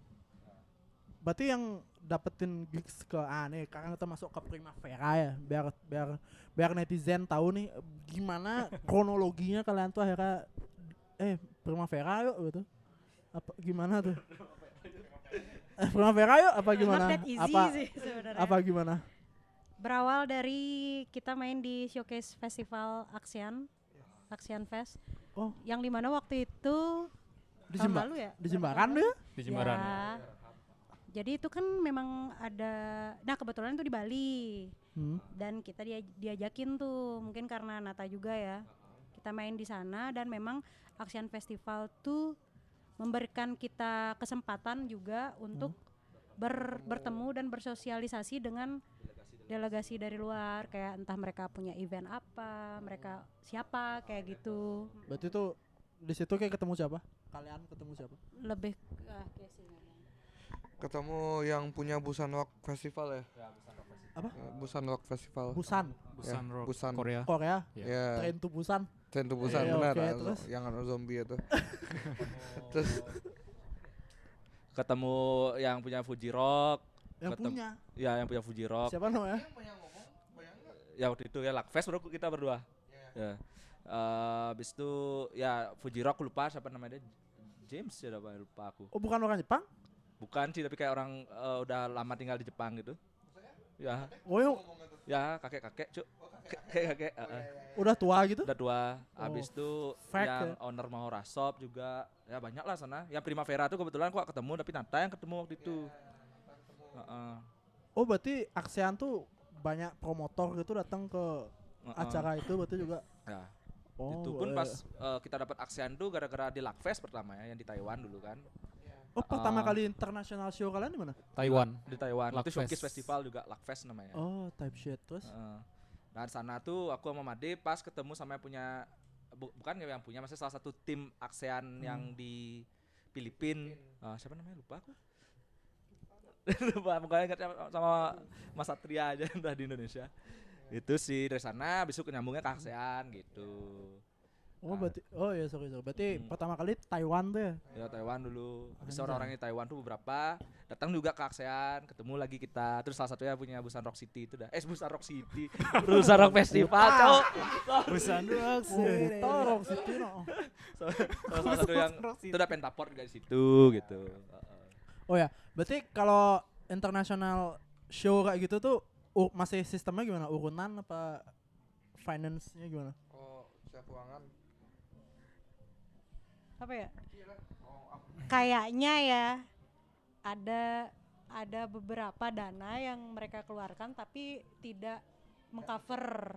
Berarti yang dapetin gigs ke nih sekarang kita masuk ke Primavera ya biar netizen tahu nih gimana kronologinya kalian tuh akhirnya Primavera yuk gitu. Apa gimana tuh? Primavera yuk apa gimana? Not that easy Apa sih sebenarnya. apa gimana? Berawal dari kita main di showcase festival Axian Fest. Oh. Yang dimana waktu itu Di tahun Jember- lalu ya? Di Jembaran tuh ya? Di Jembaran. Ya. Jadi itu kan memang ada, nah kebetulan itu di Bali dan kita diajakin tuh mungkin karena Nata juga ya. Kita main di sana dan memang Axian Festival tuh memberikan kita kesempatan juga untuk bertemu dan bersosialisasi dengan delegasi dari luar, kayak entah mereka punya event apa, mereka siapa kayak gitu. Berarti tuh di situ kayak ketemu siapa? Kalian ketemu siapa? Lebih kayak sih ngomong. Ketemu yang punya Busan Rock Festival ya? Apa? Busan Rock Festival. Busan, Busan Ya, Rock Busan. Korea. Korea. Ya. Ya. Train to Busan. Train to Busan Iya, benar. oke, ah, terus? yang anu zombie itu. Terus Ketemu yang punya Fuji Rock. Yang Ketemu- punya. Ya, yang punya Fuji Rock. Siapa namanya? Ya waktu itu ya Lakfest bro kita berdua. Ya. Habis itu ya Fuji Rock lupa siapa namanya dia. James ya lupa aku. Oh, bukan orang Jepang? Bukan sih tapi kayak orang udah lama tinggal di Jepang gitu. Ya, Oh, yang ya kakek-kakek cuk. Kakek-kakek. udah tua gitu? Udah tua. Habis itu Fact yang ya? owner Mahora Shop juga. Ya banyak lah sana. Yang Primavera tuh kebetulan kok ketemu tapi Nata yang ketemu waktu itu. Heeh. Oh, berarti ASEAN tuh banyak promotor gitu datang ke Heeh. acara itu berarti juga. Ya. Oh, Itu pun pas kita dapat ASEAN tuh gara-gara di Lakfest pertama ya yang di Taiwan dulu kan. Oh, pertama kali international show kalian di mana? Taiwan. Di Taiwan. Itu Lakfest. showcase festival juga Lakfest namanya. Oh, type shit terus. Nah di sana tuh aku sama Made pas ketemu sama yang punya bukan yang punya maksudnya salah satu tim ASEAN yang di Filipina. Siapa namanya lupa aku. Lupa pokoknya ingat sama Mas Satria aja udah di Indonesia. Itu sih dari sana besok nyambungnya ke ASEAN gitu. Oh, berarti ya sorry. Berarti pertama kali Taiwan tuh ya. Ya Taiwan dulu. Habis itu Anjay. orang-orang di Taiwan tuh beberapa datang juga ke ASEAN, ketemu lagi kita. Terus salah satunya punya Busan Rock City itu dah. Busan Rock City. Busan Rock Festival, cowok. Busan Rock Oh, Rock City no. Salah satu yang itu udah Pentaport juga di situ gitu. Oh ya, berarti kalau international show kayak gitu tuh masih sistemnya gimana? Urunan apa finance-nya gimana? oh, siap keuangan. Apa ya? Kayaknya ya ada beberapa dana yang mereka keluarkan tapi tidak mengcover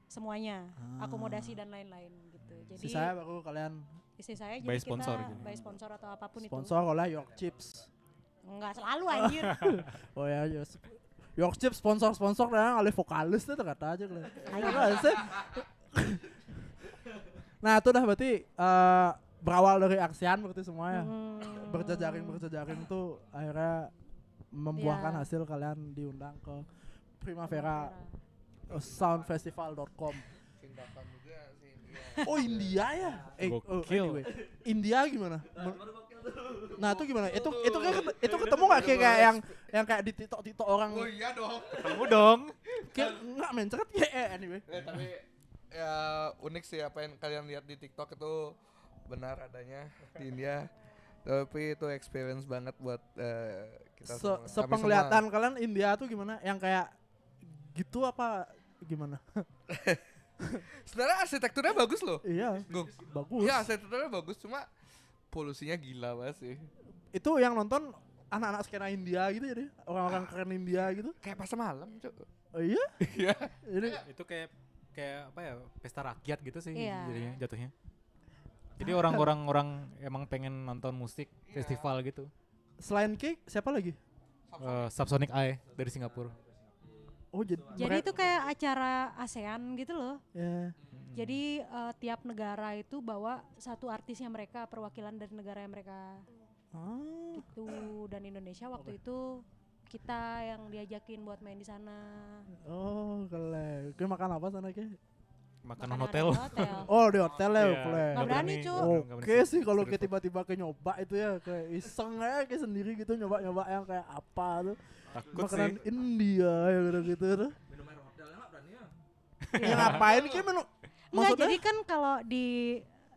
semuanya, akomodasi dan lain-lain gitu. Jadi Si saya baru kalian istri saya By jadi sponsor kita gitu. by sponsor atau apapun sponsor oleh York Chips. Enggak selalu anjir. Oh ya, York Chips sponsor dan oleh vokalis tuh kata aja kalian. Ayo sih. Nah, itu dah berarti berawal dari ASEAN berarti semua ya. Berjejaring tuh akhirnya membuahkan Iya. hasil kalian diundang ke Primavera soundfestival.com. Tindakan juga sih India. Oh, India ya? Gokil. Anyway. India gimana? Nah, itu gimana? Itu ketemu enggak kayak yang kayak di TikTok orang Oh iya dong. Ketemu dong. kayak enggak mencret kayak anyway. Tapi ya unik sih apa yang kalian lihat di TikTok itu benar adanya di India. Tapi itu experience banget buat kita semua. Kami Sepenglihatan kalian India tuh gimana? Yang kayak gitu apa gimana? Sebenarnya arsitekturnya bagus loh. Iya, Gung. bagus. Iya, arsitekturnya bagus cuma polusinya gila banget sih. Itu yang nonton anak-anak skena India gitu jadi orang-orang keren India gitu. Kayak pasar malam, Cuk. Oh iya? Iya. Ini Itu kayak apa ya? Pesta rakyat gitu sih Iya. jadinya jatuhnya. Jadi orang emang pengen nonton musik festival gitu. selain Cake siapa lagi? Subsonic Eye dari Singapura. Oh jadi Jadi itu kayak acara ASEAN gitu loh. ya. Jadi tiap negara itu bawa satu artisnya mereka, perwakilan dari negara yang mereka Ah, gitu. Dan Indonesia waktu itu kita yang diajakin buat main di sana. oh keren. Oke, makan apa sana Ke? Makanan Makanan hotel. di hotel. Oh di hotel ya, Iya, keren. Nggak berani, Cuk. Oke sih kalau kayak tiba-tiba kayak nyoba itu ya kayak iseng aja kayak sendiri gitu nyoba-nyoba yang kayak apa tuh Takut makanan sih. India yang gitu tuh. Minum air hotelnya nggak berani ya? Ya ngapain kayak menu Enggak, maksudnya jadi kan kalau di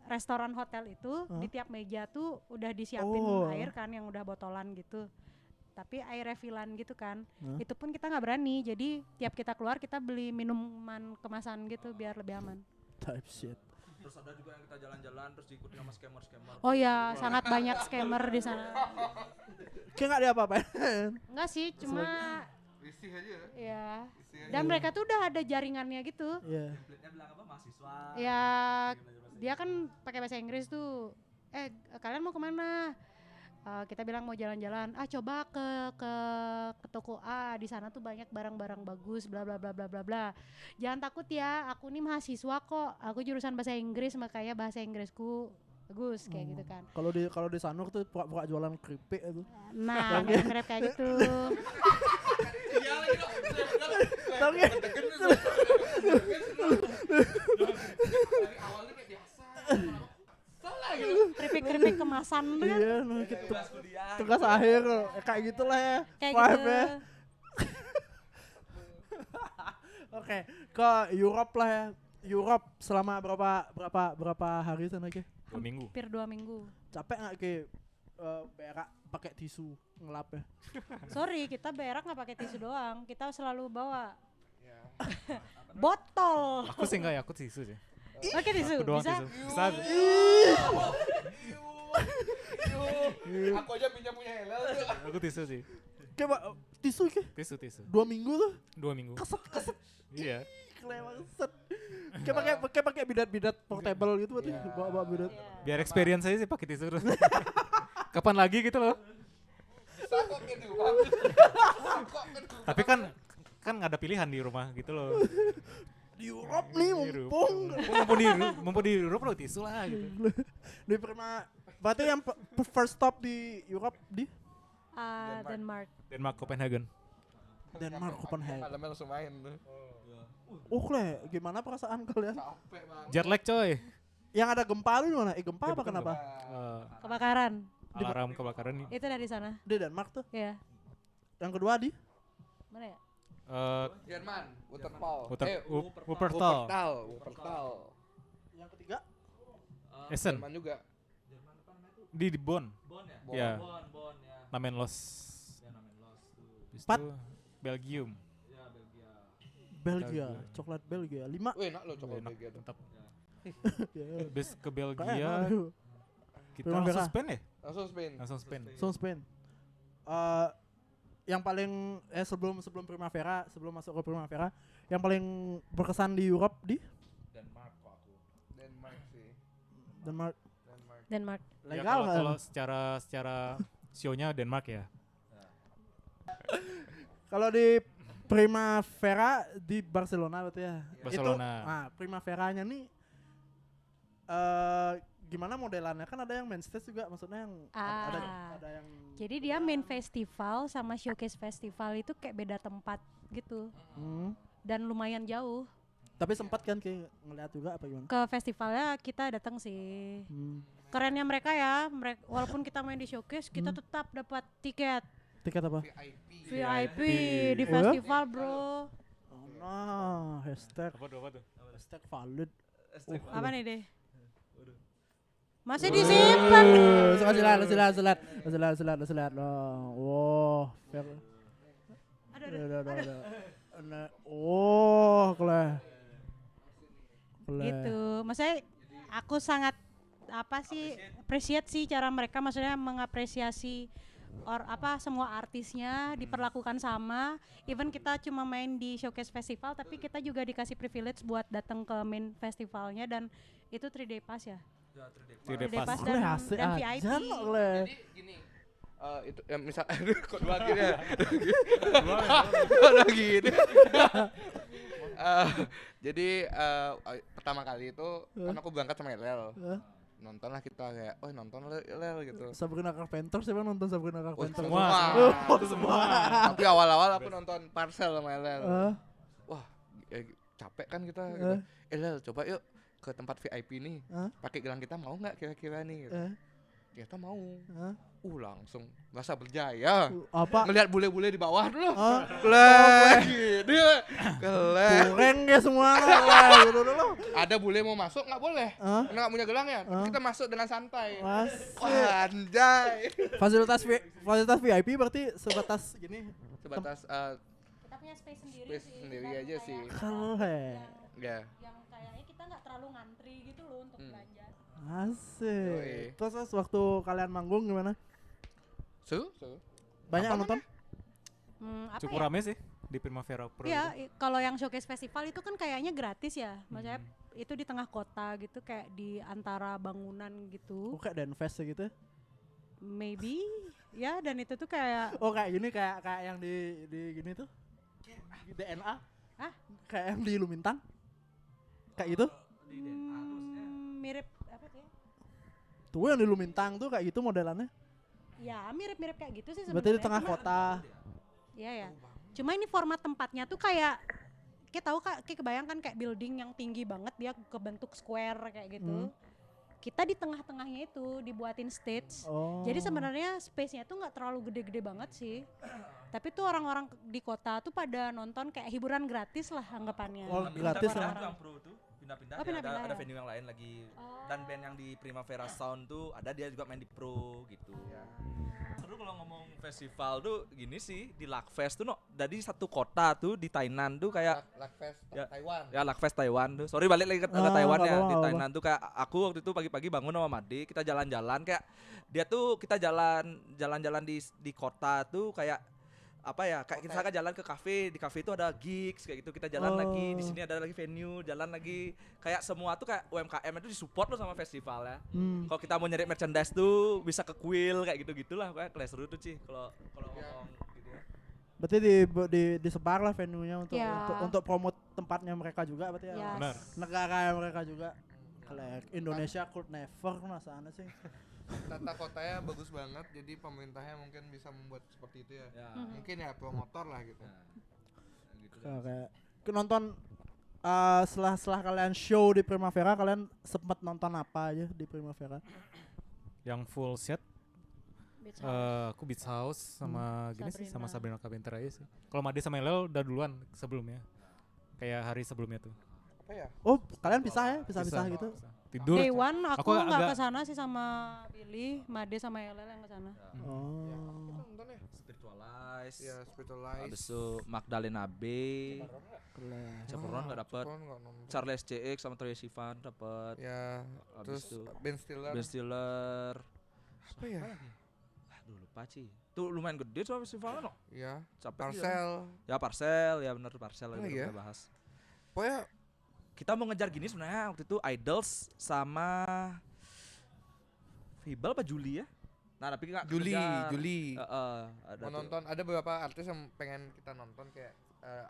restoran hotel itu di tiap meja tuh udah disiapin Oh. air kan yang udah botolan gitu. Tapi air refillan gitu kan. Hah? Itu pun kita nggak berani. Jadi tiap kita keluar kita beli minuman kemasan gitu biar lebih aman. type shit. Terus ada juga yang kita jalan-jalan terus diikuti sama scammer-scammer. Oh ya, sangat banyak scammer di sana. Kayak nggak diapa-apain. Enggak sih, cuma Risih aja. ya. Risih aja. Dan mereka tuh udah ada jaringannya gitu. Iya. Template-nya bilang apa? Mahasiswa. Ya, dia kan pakai bahasa Inggris tuh. Kalian mau kemana? kita bilang mau jalan-jalan, coba ke toko A, di sana tuh banyak barang-barang bagus, bla bla bla bla bla bla. Jangan takut ya, aku nih mahasiswa kok, aku jurusan bahasa Inggris, makanya bahasa Inggrisku bagus kayak gitu kan. Kalau di Sanur tuh pura-pura jualan keripik itu. Nah, mirip-mirip kayak gitu. Tahu nggak? Keripik-keripik kemasan tuh kan. Iya, nah, gitu. Tugas akhir kayak gitulah ya. Kayak vibe-nya. gitu. Oke, ke Europe lah ya. Europe selama berapa hari sana ke? 2 minggu. Hampir 2 minggu. Capek nggak ke berak pakai tisu ngelap ya? Sorry, kita berak nggak pakai tisu doang. Kita selalu bawa botol. Aku sih enggak ya, aku tisu sih. Pakai tisu, Aku doang bisa? tisu. Bisa. Aku aja punya Helel tuh. Aku tisu sih. Kayak tisu ke? Tisu. 2 minggu tuh 2 minggu. keset Iya. kelewat. Kayak pakai bidat portable gitu berarti bawa bidat. Biar experience aja sih pakai tisu terus. Kapan lagi gitu loh. Tapi kan nggak ada pilihan di rumah gitu loh. Di Europe nih Di Europe. mumpung. Mumpung di Europe lo tisu lah gitu. Di pernah berarti yang first stop di Europe di Denmark. Denmark Copenhagen. Denmark Copenhagen. Malamnya langsung main tuh. Kle, gimana perasaan kalian? Capek banget. Jet lag coy. Yang ada gempa lu di mana? Gempa apa bukan kenapa? Kebakaran. Alarm kebakaran nih. Itu dari sana. Di Denmark tuh. Ya. Yang kedua di Mana ya? Jerman, Waterpal. Wuppertal. Wuppertal. yang ketiga Essen. Jerman juga. Di Bonn. Bon ya? Ya. Bon ya. Namenlos. Ya namanya Lost tuh. Habis Empat. itu Belgium. Ya Belgia. Belgia, Belgia. coklat Belgia 5. Wih, enak lo coklat Enak, Belgia tuh. mantap. Ya. Habis ke Kayak Belgia, enak tuh. kita Primavera. langsung Spain ya? Langsung Spain. Langsung Spain. So Spain. Yang paling sebelum Primavera, sebelum masuk ke Primavera, yang paling berkesan di Europe di Denmark kok aku. Denmark sih. Denmark. Denmark. Ya, Legal nggak? kalau secara show-nya Denmark ya. Kalau di Primavera di Barcelona berarti ya. Barcelona. Primaveranya nih gimana modelannya? Kan ada yang main stage juga, maksudnya yang ada yang Jadi dia main festival sama showcase festival itu kayak beda tempat gitu. Dan lumayan jauh. Tapi sempat kan kayak ngeliat juga apa gimana? Ke festivalnya kita datang sih. Kerennya mereka ya, walaupun kita main di showcase, kita tetap dapat tiket Tiket apa? VIP di Oh ya? festival, bro. Oh, nah, hashtag Apa tuh? valid. Apa nih deh? Masih disimpan. Silat. Wow, fair. Ada. Oh, Kleh. Gitu. Maksudnya aku sangat appreciate sih cara mereka, maksudnya mengapresiasi semua artisnya diperlakukan sama. Even kita cuma main di showcase festival, tapi kita juga dikasih privilege buat datang ke main festivalnya, dan itu 3-day pass ya. Tidak 3-day pas. pass Kleh dan asik VIP. aja Kleh. Jadi gini, itu ya misal kok dua gini ya. Dua gini. Jadi pertama kali itu kan aku berangkat sama Lel. Nonton lah kita kayak, nonton Lel gitu. Sabrina Carpenter, siapa nonton Sabrina Carpenter? Semua. Tapi awal-awal aku nonton Parcel sama Lel. Wah, capek kan kita gitu. Lel, coba yuk ke tempat VIP nih. Pakai gelang kita mau nggak kira-kira nih? Gitu. Ternyata mau. Langsung rasa berjaya. Apa? Ngelihat bule-bule di bawah dulu. Gini. Kurang ya semua Kleh. Dulu. Ada bule mau masuk nggak boleh. Karena nggak punya gelangnya. Kita masuk dengan santai. Wah, anjay. Fasilitas VIP berarti sebatas gini. Sebatas Kita punya space sendiri space sih. sendiri dan aja kayak sih. Kleh. Ya. Yang kayaknya kita nggak terlalu ngantri gitu loh untuk belanja. Asik. Yoi. Terus waktu kalian manggung gimana? Seru? Banyak yang nonton? Cukup rame sih di Primavera Pro. Iya, kalau yang showcase festival itu kan kayaknya gratis ya. Maksudnya itu di tengah kota gitu, kayak di antara bangunan gitu. Kayak Denfest gitu. maybe ya, dan itu tuh kayak Oh kayak gini, kayak yang di gini tuh DNA. Hah? Kayak yang di Lumintang. Kayak gitu. mirip apa tuh ya? Tuh yang di Lumintang tuh kayak gitu modelannya. Ya mirip-mirip kayak gitu sih Berarti di sebenarnya. tengah Cuma- kota. Iya ya. Cuma ini format tempatnya tuh kayak kita tahu Kak, kayak kebayangkan kayak building yang tinggi banget dia kebentuk square kayak gitu. Kita di tengah-tengahnya itu dibuatin stage. Oh. Jadi sebenarnya space-nya tuh nggak terlalu gede-gede banget sih. Tapi tuh orang-orang di kota tuh pada nonton kayak hiburan gratis lah anggapannya. Oh, Tapi gratis pindah-pindah lah. Bang Bro tuh pindah-pindah, Oh, dia pindah-pindah ada ya? venue yang lain lagi Oh. dan band yang di Primavera Sound tuh ada dia juga main di Pro gitu. Seru kalau ngomong festival tuh gini sih di Lakfest tuh dari satu kota tuh di Tainan tuh kayak Lakfest Ya. Taiwan. ya Lakfest Taiwan tuh. Sorry balik lagi ke Ah, Taiwan nggak ya. apa-apa, Di nggak Tainan tuh kayak aku waktu itu pagi-pagi bangun sama Made, kita jalan-jalan kayak dia tuh kita jalan-jalan di kota tuh kayak apa ya kayak kita kan jalan ke kafe, di kafe itu ada gigs kayak gitu, kita jalan lagi di Oh. sini ada lagi venue, jalan lagi kayak semua tuh kayak UMKM itu disupport loh sama festival ya. Kalau kita mau nyari merchandise tuh bisa ke kuil kayak gitu-gitulah kayak seru tuh Ci kalau ngomong gitu ya. Berarti disebar lah venue-nya untuk Ya. untuk promote tempatnya mereka juga berarti ya. Yes. Benar. Negara mereka juga. Kayak Indonesia could never masa sih. Tata kotanya bagus banget, jadi pemerintahnya mungkin bisa membuat seperti itu ya. Ya. Mungkin ya promotor lah gitu. Ya. Gitu dah. Kayak nonton setelah kalian show di Primavera, kalian sempat nonton apa aja di Primavera? Yang full set Beach House. aku Beach House sama gini sih sama Sabrina. Sabrina Carpenter aja sih. Kalau Made sama Elel udah duluan sebelumnya. Kayak hari sebelumnya tuh. Apa ya? Oh, kalian pisah ya? Pisah-pisah Bisa. gitu. Tidur. Day one aku nggak agak- kesana sih sama Billy, Made sama Elel yang kesana. Oh. Nonton ya? Spiritualize. Ya, Spiritualize. Habis itu Magdalena B. Keren. Chaperon nggak dapet. Chaperon nggak nonton. Charles CX sama Troye Sivan dapet. Ya, Habis terus itu Ben Stiller. Ben Stiller. Apa ya? Aduh lupa Ci. Tuh lumayan gede soal festivalnya no. Ya, Capek juga. Parcel. Ya Parcel, ya bener Parcel Apa lagi lagi ya? kita bahas. Pokoknya Kita mau ngejar gini sebenarnya waktu itu Idols sama Fibel apa Juli ya? Nah, tapi nggak Juli, kekejar. Juli. Ada Mau tuh. nonton, ada beberapa artis yang pengen kita nonton kayak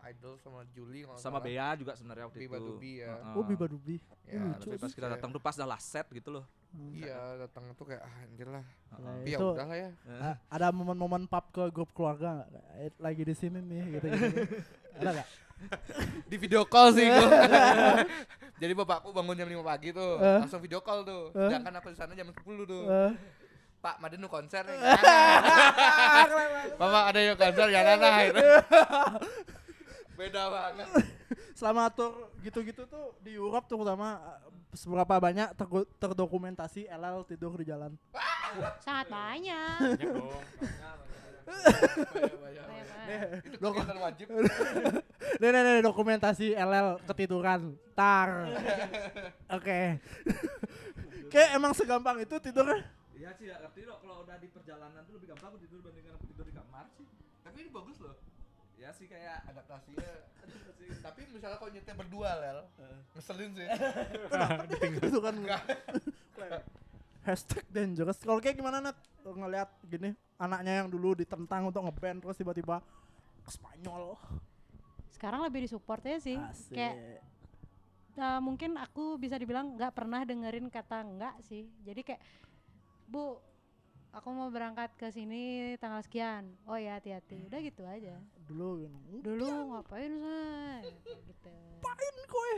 Idol sama Juli kalau nggak Sama salah. Bea juga sebenarnya waktu Biba itu. Dubi ya. Heeh. Oh, Biba Dubi. Ya, lucu Tapi pas sih. kita datang tuh pas dah last set gitu loh. Iya, datang tuh kayak anjir lah. Heeh. Tapi ya Itu udah lah ya. ada momen-momen pub ke grup keluarga nggak? Lagi di sini nih gitu-gitu. Ada nggak? Di video call sih gua. Jadi bapakku bangun jam 5 pagi tuh, langsung video call tuh. Sedangkan aku di sana jam 10 tuh. Pak, Madin nu konser nih. Bapak ada yang konser ya Nana. Beda banget. Selama tour gitu-gitu tuh di Europe terutama seberapa banyak terdokumentasi LL tidur di jalan? Sangat banyak. Banyak dong. Banyak banget. Itu kegiatan wajib. Nih dokumentasi LL ketiduran. Tar. Oke. Kayak emang segampang itu tidurnya. Iya sih, gak ngerti loh kalau udah di perjalanan tuh lebih gampang aku tidur dibandingkan aku tidur di kamar sih. Tapi ini bagus loh. Ya sih kayak Adaptasinya. Tapi misalnya kalau nyetir berdua Lel, ngeselin sih. Itu kan hashtag dangerous. Kalau kayak gimana Nat? Ngeliat gini anaknya yang dulu ditentang untuk ngeband terus tiba-tiba ke Spanyol. Sekarang lebih disupport ya sih. Asik. Kayak mungkin aku bisa dibilang nggak pernah dengerin kata enggak sih. Jadi kayak Bu, aku mau berangkat ke sini tanggal sekian. Oh ya hati-hati. Udah gitu aja. Dulu gitu. Dulu ngapain say? Gitu. Ngapain kowe?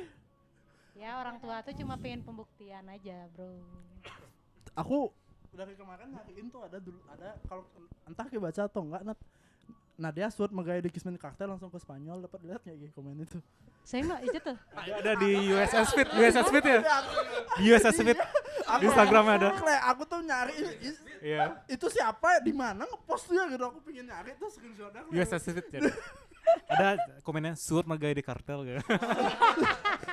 Ya orang tua tuh cuma pengen pembuktian aja, bro. Aku dari kemarin nyariin tuh ada kalau entah kebaca atau enggak Nat. Nadia Sud megaya di Kismin Cartel langsung ke Spanyol, dapat lihat nggak ya komen itu? Saya mbak itu tuh. Ada di USS Fit ya? Di USS Fit. Di Instagramnya ada. Kayak aku tuh nyari Iya. itu siapa di mana ngepost dia gitu, aku pengen nyari tuh screenshotnya. USS Fit jadi. Ada komennya Sur Magaya di kartel gitu.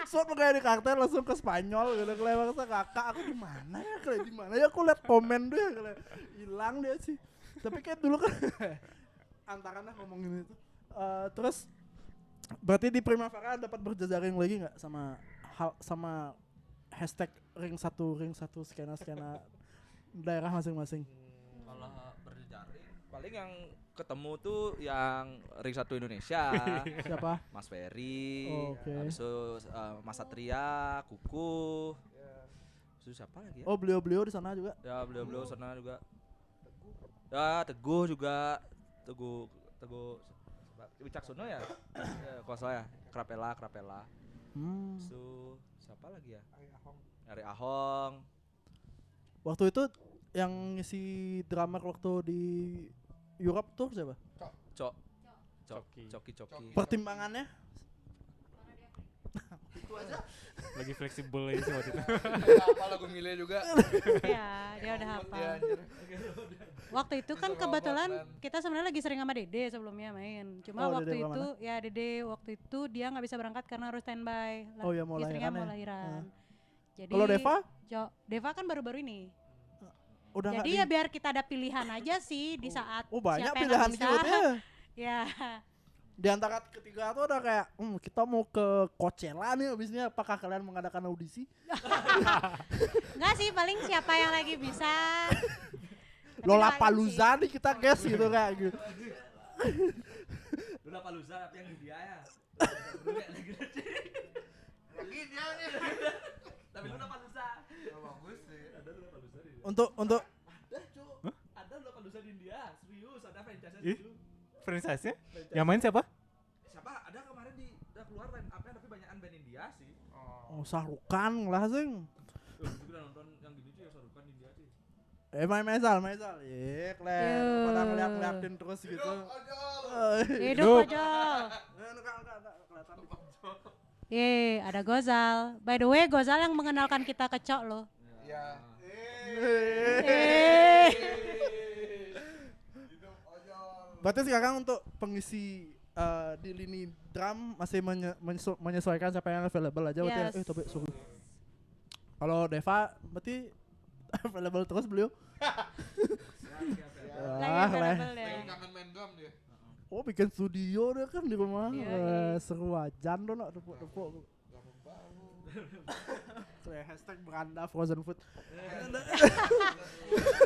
Sud megaya di Cartel langsung ke Spanyol gitu, kayak bangsa kakak aku di mana ya, kayak di mana ya, aku lihat komen dia kayak hilang dia sih. Tapi kayak dulu kan antaranya ngomongin itu. Terus berarti di Primavera dapat berjejaring lagi nggak sama hashtag ring satu skena daerah masing-masing? kalau paling yang ketemu tuh yang ring 1 Indonesia. Siapa? Mas Ferry, Oh, oke. habis itu Mas Satria, Kuku. Terus siapa lagi ya? Oh, beliau-beliau di sana juga. Ya beliau-beliau sana juga. Ya Teguh juga. Teguh Wicaksono ya? Ya kalau salah ya. Krapela. Hmm. So, siapa lagi ya? Ari Ahong. Waktu itu yang ngisi drummer waktu di Europe tuh siapa? Coki. Pertimbangannya? Lagi fleksibel aja sih waktu itu. Apa lagu milih juga. Ya, dia udah hafal. Waktu itu kan kebetulan kita sebenarnya lagi sering sama Dede sebelumnya main. Cuma Oh, waktu Dede itu kemana? ya Dede waktu itu dia nggak bisa berangkat karena harus standby. Oh, ya, mau Istrinya lahiran mau ya? lahiran. Jadi Kalau Deva? Deva kan baru-baru ini. Udah nggak Jadi di- ya biar kita ada pilihan aja sih di saat Oh, banyak siapa yang pilihan nggak bisa. gitu ya. Ya, Di antara ketiga tuh ada kayak, kita mau ke Coachella nih abisnya, apakah kalian mengadakan audisi? nggak sih paling siapa yang lagi bisa. Tapi Lollapalooza nih kita guys gitu kayak gitu. Lollapalooza tapi yang di dia ya. Lagi dia nih. Tapi Lollapalooza. Bagus sih. Ada Lollapalooza di Untuk Ada Lollapalooza di India, serius ada franchise Ih. itu. Franchise-nya? Yang main siapa? Siapa? Ada kemarin udah keluar line up-nya tapi banyakan band India sih. oh, Sahrukan lah sing. Itu udah nonton yang gini cuy, Sarukan India cuy. Main mesal. Iya, kalian Yuh. pada ngeliatin terus gitu. Hidup aja. Enggak kelihatan. Ye, ada Gozal. By the way, Gozal yang mengenalkan kita ke Cok loh. Ya. Berarti sekarang untuk pengisi di lini drum masih menyesuaikan siapa yang available aja berarti ya? Yes. Tapi sorry. Kalau Deva berarti available terus beliau. Lagi available deh. Kangen main drum dia. Oh bikin studio deh kan di rumah. Iya. Seru aja dong nak tepuk-tepuk. Kayak hashtag beranda frozen food.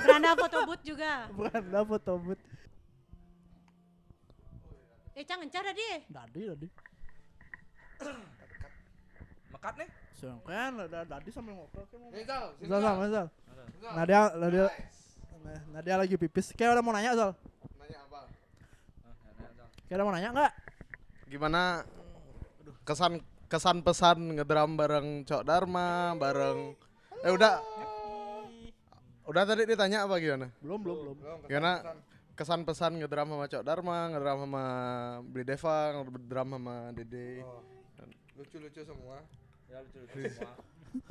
Beranda foto booth juga. Beranda foto booth. Cang encar tadi. Dadi. Mekat nih? Siang kan Dadi sambil ngobrol kan. Rizal, sini Zal, Zal. Zal. Rizal. Nadia lagi pipis. Kayak udah mau nanya Zal. Nanya apa? Kayak udah mau nanya enggak? Gimana kesan pesan ngedrum bareng Cok Dharma bareng udah tadi ditanya apa gimana? Belum. Gimana kesan pesan ngedrum sama Cok Dharma, ngedrum sama Bli Deva, ngedrum sama Dede. Oh. Lucu-lucu semua. Ya lucu-lucu semua.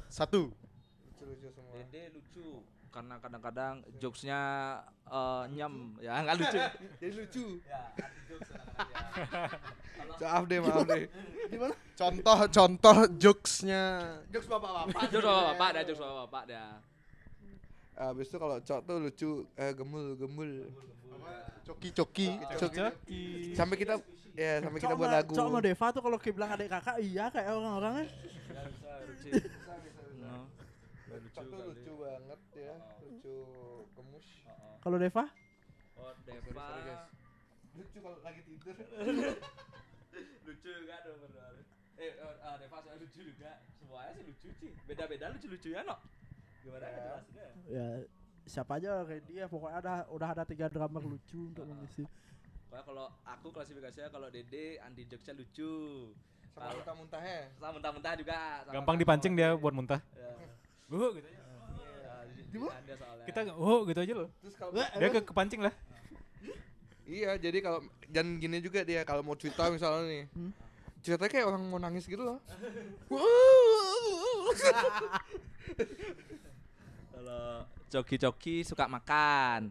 Satu. Lucu-lucu semua. Dede lucu karena kadang-kadang jokesnya nyem ya nggak lucu. Jadi lucu. Ya, anti jokes kadang-kadang ya. Maaf deh. Contoh jokesnya. Jokes bapak-bapak. Jokes bapak dah, jokes bapak dah. Abis itu kalau cok tuh lucu, gemul. Coki. Sampai kita buat lagu. Cok sama Deva tuh kalau bilang adik kakak iya kayak orang-orangnya. Ya bisa lucu. No. Cok tuh lucu banget ya, lucu gemus. Kalau Deva? Oh, Sorry, Deva. guys. Lucu kalau lagi tidur. Lucu juga dong berdua. Deva soalnya lucu juga. Semuanya sih lucu sih. Beda-beda lucu-lucu ya, no? Gimana jelasinnya? Ya siapa aja kayak dia pokoknya udah ada 3 drummer lucu untuk mengisi. Pokoknya kalau aku klasifikasinya kalau Dede anti jokesnya lucu. Sama muntah-muntahnya. Sama muntah-muntah juga. Gampang dipancing dia buat muntah. Ya. Gitu aja. Dia soalnya. Kita gitu aja loh. Terus kalau Dia kepancing lah. iya, jadi kalau dan gini juga dia kalau mau cerita misalnya nih. Ceritanya kayak orang mau nangis gitu loh. Kalau Coki suka makan.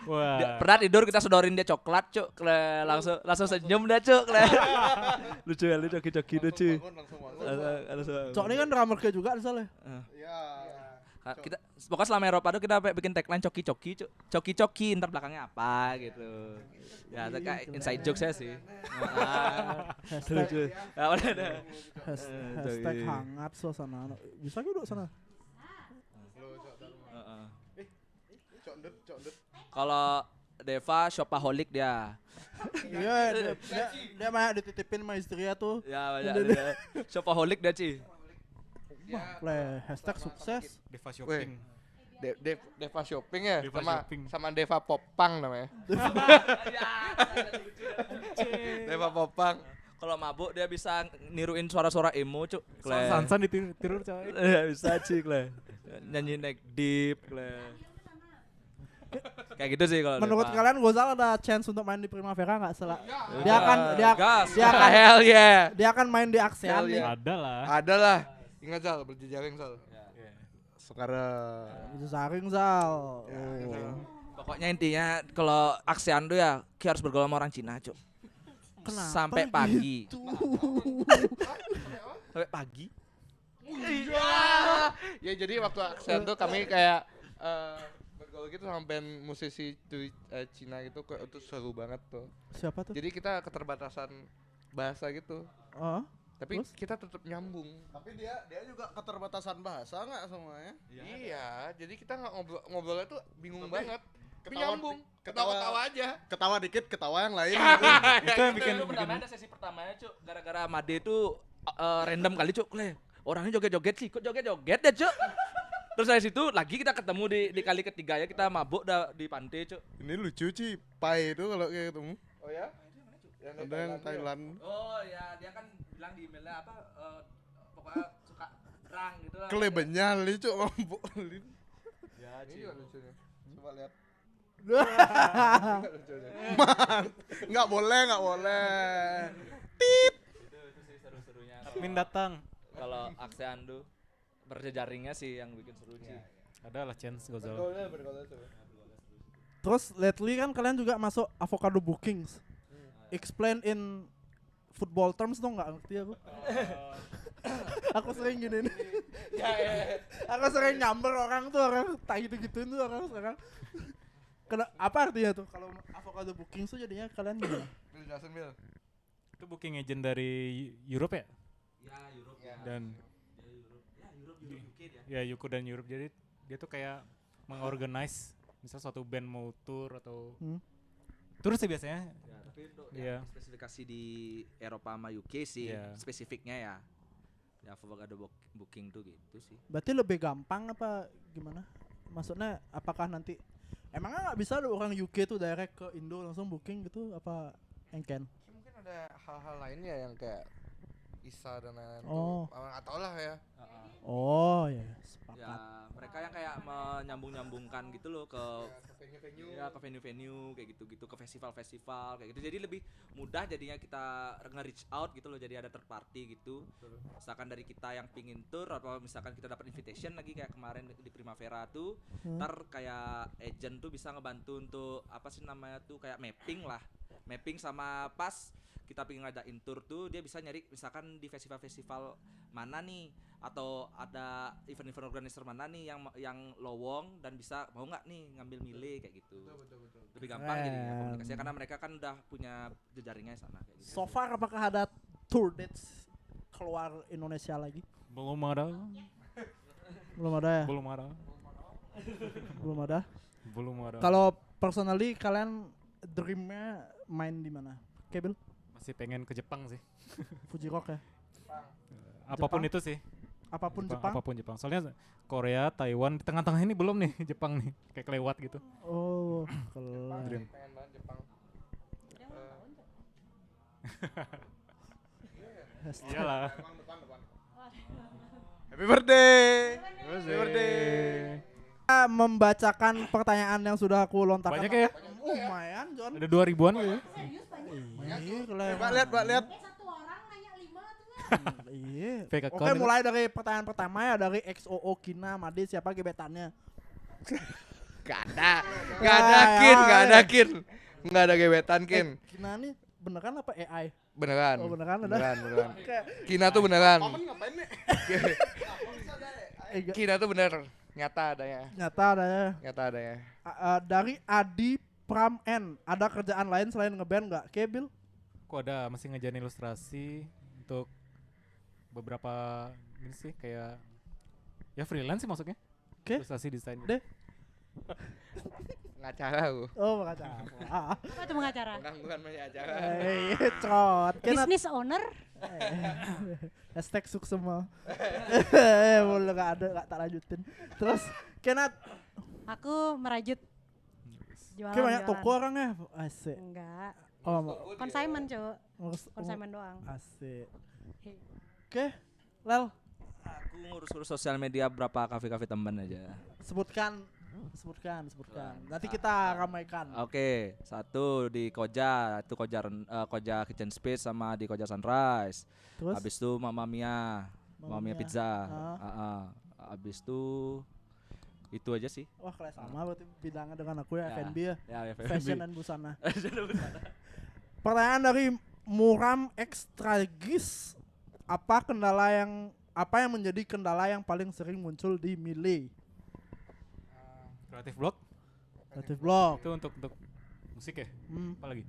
Wah. Pernah tidur kita sodorin dia coklat, Cuk. Langsung senyum dah, Cuk. Lucu kali Coki lucu. Langsung bangun. Cok ini kan drummer ke juga misalnya. Iya. Kita pokoknya selama Eropa tuh kita bikin tagline coki-coki, Cuk. Coki-coki ntar belakangnya apa gitu. Ya, itu kayak inside jokes saya sih. Lucu. Ya udah ada. Hashtag hangat suasana. Bisa duduk sana. Kalau Deva shopaholic dia. Iya, dia banyak dititipin sama istrinya tuh. Ya banyak dia. Shopaholic dia, Ci. Wah, play hashtag sukses. Deva shopping. Deva shopping ya, Deva sama shopping. sama Deva Popang namanya. Deva Popang. Kalau mabuk dia bisa niruin suara-suara emo, Cuk. Kle. Sansan ditiru coy. Bisa, Ci, Kle. Nyanyi naik deep, Kle. Kayak gitu sih kalau Menurut Deva. kalian Gozal ada chance untuk main di Primavera nggak? Dia akan Gas. dia akan Hell yeah. dia akan main di ASEAN Hell nih. yeah. Ada lah. Ada lah. Ingat Zal, berjejaring Zal. Sekarang Itu saring Zal. Pokoknya intinya kalau ASEAN tuh ya Ki harus bergaul sama orang Cina, Cuk. Kenapa Sampai pagi. gitu? Sampai pagi. Ya jadi waktu ASEAN tuh kami kayak bergaul gitu sama band musisi Cina gitu, itu seru banget tuh. Siapa tuh? Jadi kita keterbatasan bahasa gitu, Oh, tapi Terus? kita tetap nyambung. tapi dia juga keterbatasan bahasa nggak semuanya? Iya, jadi kita nggak ngobrolnya tuh bingung Tapi banget. Tapi ketawa- nyambung, ketawa- ketawa aja. Ketawa dikit, ketawa yang lain. Ya. gitu. Itu yang bikin Dulu pertamanya ada sesi pertamanya, Cuk. Gara-gara Made tuh random kali, Cuk. Kle, orangnya joget-joget sih, kok joget-joget deh, Cuk. Terus dari situ lagi kita ketemu di kali ketiga ya, kita mabuk di pantai, Cuk. Ini lucu sih, Pai itu kalau kayak ketemu. Oh ya? Ada yang Thailand. Oh ya, dia kan bilang di emailnya apa, pokoknya suka rang gitu lah. Kelebennya lucu ngomongin. Ya, Ini juga lucunya. Coba lihat. Nggak boleh. Itu sih seru-serunya. Admin datang. Kalau ASEAN tuh berjejaringnya sih yang bikin seru sih. Ada lah chance Gozal. terus lately kan kalian juga masuk Avocado Bookings. Explain in football terms dong, nggak ngerti aku. Aku sering gini nih. Aku sering nyamber orang tak gitu-gituin tuh orang sekarang. Apa artinya tuh kalau Avocado Bookings tuh jadinya kalian gimana? Bil jelasin Bil. Itu booking agent dari Europe ya? Ya, Europe Ya. Dan Europe UK dia. ya Yuko dan Europe, jadi dia tuh kayak mengorganize misal suatu band mau tour atau tour sih biasanya. Ya, tapi untuk Iya. yang spesifikasi di Eropa sama UK sih Iya. spesifiknya ya. Ya Avocado booking tuh gitu sih. Berarti lebih gampang apa gimana? Maksudnya apakah nanti emangnya nggak bisa ada orang UK tuh direct ke Indo langsung booking gitu apa engken? Mungkin ada hal-hal lainnya yang kayak Isa dan lain-lain Oh. tuh. Nggak tau lah ya. Oh ya, sepakat. Ya, mereka yang kayak menyambung-nyambungkan gitu loh ke Venue-venue. ya ke venue-venue kayak gitu-gitu, ke festival-festival kayak gitu. Jadi lebih mudah jadinya kita nge-reach out gitu loh, jadi ada third party gitu. Misalkan dari kita yang pingin tour atau misalkan kita dapat invitation lagi kayak kemarin di Primavera tuh, ntar kayak agent tuh bisa ngebantu untuk apa sih namanya tuh kayak mapping lah. Mapping sama pas kita pengen ngadain tour tuh dia bisa nyari misalkan di festival-festival mana nih atau ada event-event organizer mana nih yang lowong dan bisa mau nggak nih ngambil milih kayak gitu. Lebih gampang jadinya Keren. komunikasinya karena mereka kan udah punya jejaringnya sana kayak gitu. So far apakah ada tour dates keluar Indonesia lagi? Belum ada. Belum ada ya? Belum ada. Belum ada. Belum ada. Kalau personally kalian dreamnya main di mana? Kabel? Masih pengen ke Jepang sih. Fuji Rock ya? Apapun Jepang? itu sih. Apapun Jepang? Apapun Jepang. Soalnya Korea, Taiwan di tengah-tengah ini belum nih Jepang nih. Kayak kelewat gitu. Oh, keren. Dream. Pengen banget Jepang. Iyalah. Happy birthday. Happy birthday. Kita membacakan pertanyaan yang sudah aku lontarkan. Banyak ya? Lumayan, John. Ada 2000-an gitu ya. Iya, keren. Mbak lihat. Satu orang nanya 5 tuh. Iya. Fake Oke, account itu. mulai dari pertanyaan pertama ya dari XOO Kina Made, siapa gebetannya? Gak ada Ya, gebetan Kin. Kina nih beneran apa AI? Beneran. Oh, beneran ada. Beneran. Kayak Kina tuh beneran. Ngapain nih? Kina Kina tuh bener. Nyata adanya. nyata ada ya. Nyata adanya. Dari Adi Pram N, ada kerjaan lain selain ngeband nggak? Kebil? Aku ada masih ngejalan ilustrasi untuk beberapa ini sih kayak ya freelance sih maksudnya. Oke. Ilustrasi desain. Deh. Ngacara aku. Oh, pengacara. Ah, Apa tuh pengacara? Bukan banyak acara. Trot. Kenapa? Business owner? Hashtag suksema. Boleh gak tak lanjutin. Terus Kenat, Aku merajut jualan. kayak banyak toko orangnya. Asik. Enggak. Oh, Consignment, Cuk. ngurus Consignment doang. asik. Oke, Lel, Aku ngurus-ngurus sosial media berapa kafe-kafe teman aja. sebutkan. Nanti kita ramaikan. Oke, satu di Koja, itu Koja Kitchen Space sama di Koja Sunrise. Terus Habis itu Mamma Mia Pizza. Ah. Habis itu aja sih. Wah, kelas sama berarti bidangnya dengan aku ya, Ya. F&B ya. Ya, Fashion dan busana. Pertanyaan dari Muram Extragis. Apa yang menjadi kendala yang paling sering muncul di Mile? Kreatif blog Creative Blog. itu untuk musik ya? Apa lagi?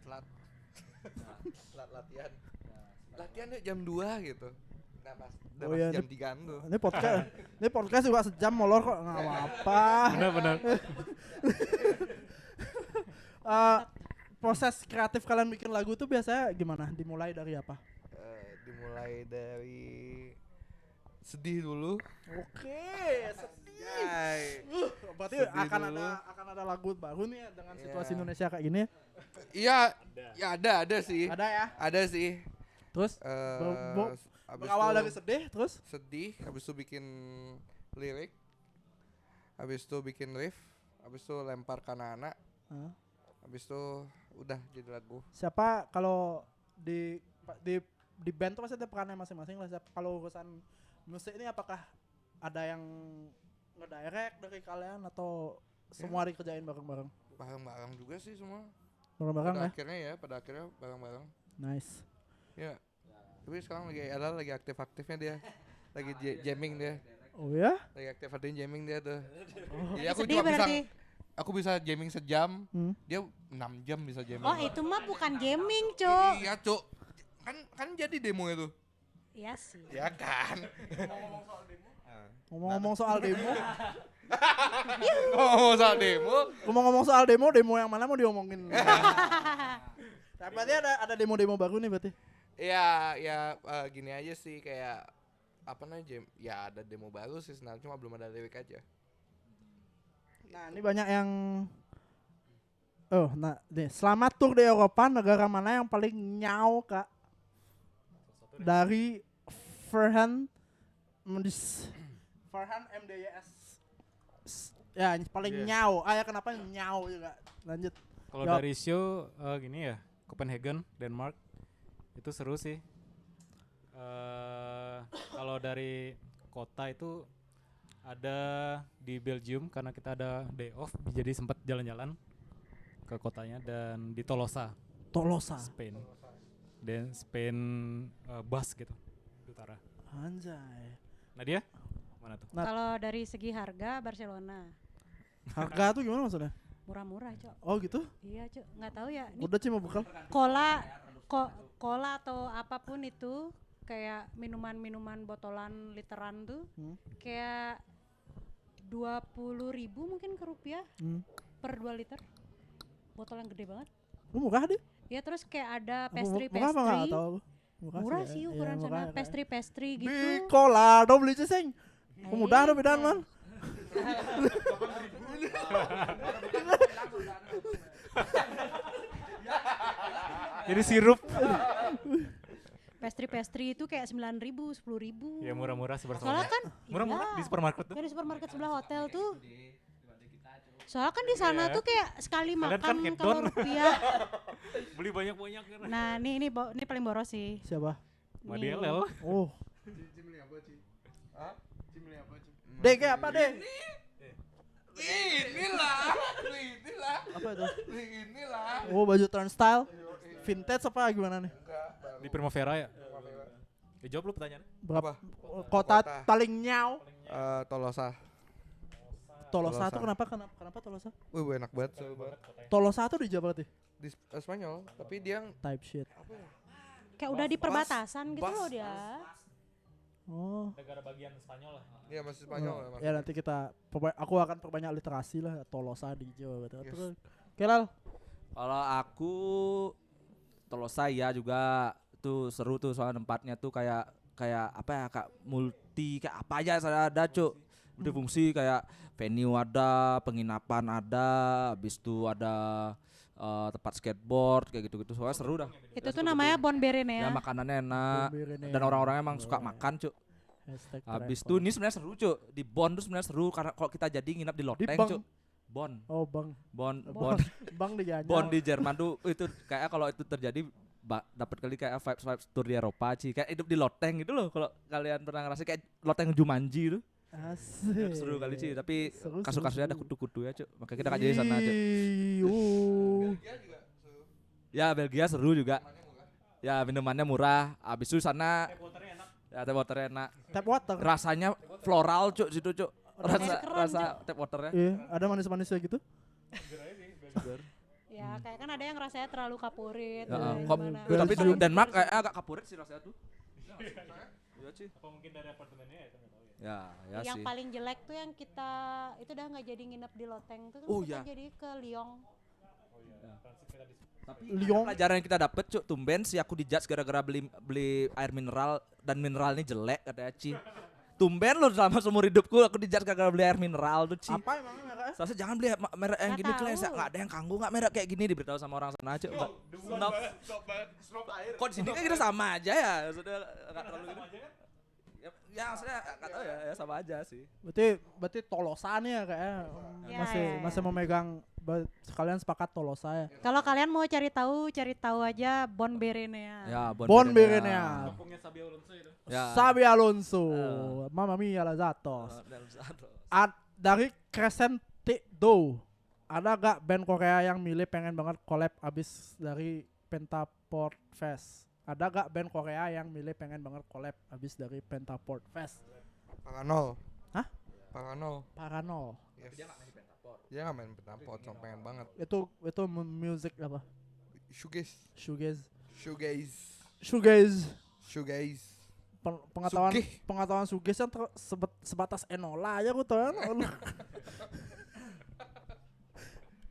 Telat. Telat latihan. Latihannya jam 2 gitu. Nah, pas udah Oh pas iya, jam 3 tuh. Ini podcast juga sejam molor kok nggak apa-apa. Benar. Proses kreatif kalian bikin lagu tuh biasanya gimana? Dimulai dari apa? Dimulai dari sedih dulu. Oke, sedih. Yay. Berarti Sedih akan dulu. ada lagu baru nih ya dengan situasi Iya. Indonesia kayak gini. Iya, ya ada sih. Ada ya. Ada sih. Terus Abis berawal itu dari sedih, terus sedih, habis itu bikin lirik, habis itu bikin riff, habis itu lempar ke anak-anak, Hah? habis itu udah jadi lagu. siapa kalau di band tuh pasti ada perannya masing-masing lah. Kalau urusan musik ini apakah ada yang ngedirect dari kalian atau semua dikerjain bareng-bareng? Bareng-bareng juga sih semua. Bareng-bareng ya. Pada akhirnya bareng-bareng. Nice. Ya. Tapi sekarang lagi aktif-aktifnya dia. Lagi jamming dia. Oh ya? Lagi aktif-aktif jamming dia tuh. Jadi Lagi aku sedih cuma bisa berarti. aku bisa jamming sejam, Hmm. dia 6 jam bisa jamming. Oh, itu mah bukan gaming, Cuk. Iya, Cuk. Kan jadi demo itu. Iya sih. Ya kan. Ngomong-ngomong soal demo, Ngomong soal demo, demo yang mana mau diomongin? Nah, berarti ada demo-demo baru nih berarti. gini aja sih kayak apa namanya? Ya ada demo baru sih sebenarnya cuma belum ada lirik aja. Nah, ini banyak yang nih, selamat tur di Eropa, negara mana yang paling nyau, Kak? Dari Farhan MDYS. Ya, ini paling nyau. Ya kenapa nyau juga? Lanjut. Kalau Yup. dari show gini ya, Copenhagen, Denmark itu seru sih. Kalau dari kota itu ada di Belgium karena kita ada day off, jadi sempat jalan-jalan ke kotanya dan di Tolosa, Spain. Dan Spain Basque gitu di utara. Anjay. Nadia mana tuh? Nat. Kalau dari segi harga Barcelona Harga tuh gimana maksudnya? murah-murah, Cok. Oh gitu? Iya, Cok. Nggak tahu ya. Ini Udah cuma bekal. cola atau apapun itu kayak minuman botolan literan tuh kayak 20.000 mungkin ke rupiah per 2 liter. Botol yang gede banget. Lu murah deh. Ya terus kayak ada Murah apa nggak tahu? Murah sih ya. ukuran Iya, sana, murah ya, pastry gitu. Di Colado beli ceseng. Mudah bedan man. Jadi sirup. Pastry itu kayak 9.000, 10.000. Ya murah-murah sih Soalnya kan murah-murah iya, di supermarket tuh. kayak di supermarket sebelah hotel tuh. Soalnya kan di sana Iya. tuh kayak sekali Kalian makan kan kalau hedon. rupiah. Beli banyak-banyak kan. Nah, ini paling boros sih. Siapa? Madi Nih. LL. Oh. Dek apa dek? Inilah. Apa itu? Inilah. Oh, baju turnstile. Vintage apa gimana nih? Di Primavera ya. Jawab lu pertanyaannya. Berapa? Apa? Kota Kota. paling nyau. Tolosa. Tolosa Tolosa. tuh kenapa Tolosa? Wih, enak banget. Seru banget. Tolosa tuh di Jawa berarti? Di Spanyol, tapi dia Type shit. Kayak udah di perbatasan gitu Bas. loh dia. Oh. Negara bagian Spanyol lah. Iya masih Spanyol Oh, memang. ya nanti aku akan perbanyak literasi lah Tolosa di Jawa gitu. Yes. Terus Kelal. Kalau aku Tolosa ya juga tuh seru tuh soal tempatnya tuh kayak apa ya kak multi kayak apa aja ada cuk multifungsi kayak venue ada penginapan ada habis itu ada tempat skateboard kayak gitu soalnya seru dah Itu tuh namanya Bon Berene ya ya. makanannya enak Bomberene. dan orang-orangnya emang suka makan cuk Hashtag habis travel. tuh ini sebenarnya seru cuk di Bon tuh sebenarnya seru karena kalau kita jadi nginap di loteng Bang. cuk Bon Oh bang. Bang di Gianyar. Bon di Jerman tuh itu kayak kalau itu terjadi dapat kali kayak vibes tour di Eropa sih kayak hidup di loteng gitu loh kalau kalian pernah ngerasain kayak loteng Jumanji tuh Asik. seru kali sih tapi Seru, kasus-kasusnya ada seru. kutu-kutu ya cuk makanya kita gak jadi sana cuk ya Belgia seru juga ya minumannya murah abis itu sana ya teh waternya enak Tap water. rasanya floral cuk situ cuk Keren, rasa tap waternya Iya, ada manis-manisnya gitu. Ya kayak kan ada yang rasanya terlalu kapurit. Ya, ada yang kop- gimana. tapi Belgium. tuh Denmark kayak agak kapurit sih rasanya tuh iya sih Apa mungkin dari apartemennya ya? Nggak tahu ya. ya Yang sih paling jelek tuh yang kita itu udah nggak jadi nginep di Loteng tuh Oh, kita iya. jadi ke Lyon. tapi Lyon. pelajaran yang kita dapet cuk tumben sih aku dijudge gara-gara beli air mineral dan mineral ini jelek katanya Ci tumben loh selama seumur hidupku aku dijudge gara-gara beli air mineral tuh Ci Apa emang mereka? Seharusnya jangan beli merek yang Nggak gini tahu. Cles nggak ada yang kanggu nggak merek kayak gini diberitahu sama orang sana aja kok di sini kan kita sama aja ya maksudnya nggak terlalu gitu ya maksudnya nggak tahu ya sama aja sih Berarti Tolosa nih ya kayaknya Ya, masih ya, ya. masih memegang sekalian sepakat Tolosa ya. Kalau kalian mau cari tahu aja Bon Berene ya. ya Bon Berene ya. Kampungnya Sabi Alonso itu. Ya. Sabi Alonso. Mamma mia la Zatos. Dari Crescente Do. Ada gak band Korea yang milih pengen banget collab abis dari Pentaport Fest? Ada gak band Korea yang milih pengen banget collab abis dari Pentaport Fest? Paranol. Hah? Paranol. Paranol. Yes. Dia nggak main Pentaport, cuma pengen banget. Itu music apa? Shoegaze. Shoegaze. Shoegaze. Shoegaze. Shoegaze. Pengetahuan Sugih. pengetahuan Shoegaze kan sebatas Enola aja aku tahu kan.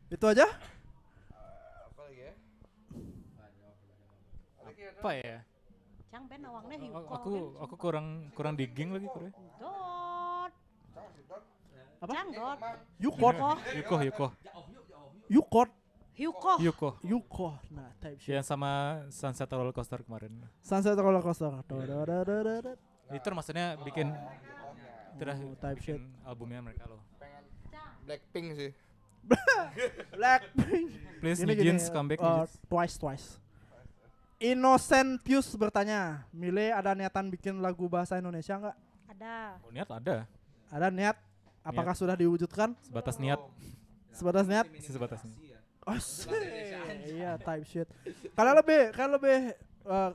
Itu aja? Apa lagi ya? Apa ya? Cang band awangnya hiu. Aku kurang digging lagi kurang. Dot. Apa? Cang dot. Yukot. Yuko. Yukot. Hyuko. Yuko. Yuko. Nah, type shit. Yang sama Sunset Roller Coaster kemarin. Sunset Roller Coaster. Dodododododod. Itu maksudnya bikin Type shit. bikin albumnya mereka loh. Blackpink sih. Blackpink. Please Gini, Nijins comeback Nijins. Twice. Innocentius bertanya, Mile ada niatan bikin lagu bahasa Indonesia nggak? Ada. Oh, niat ada. Ada niat? Apakah sudah diwujudkan? Sebatas niat. Sebatas niat? Sebatasnya. Oh, iya type shit. Kalian lebih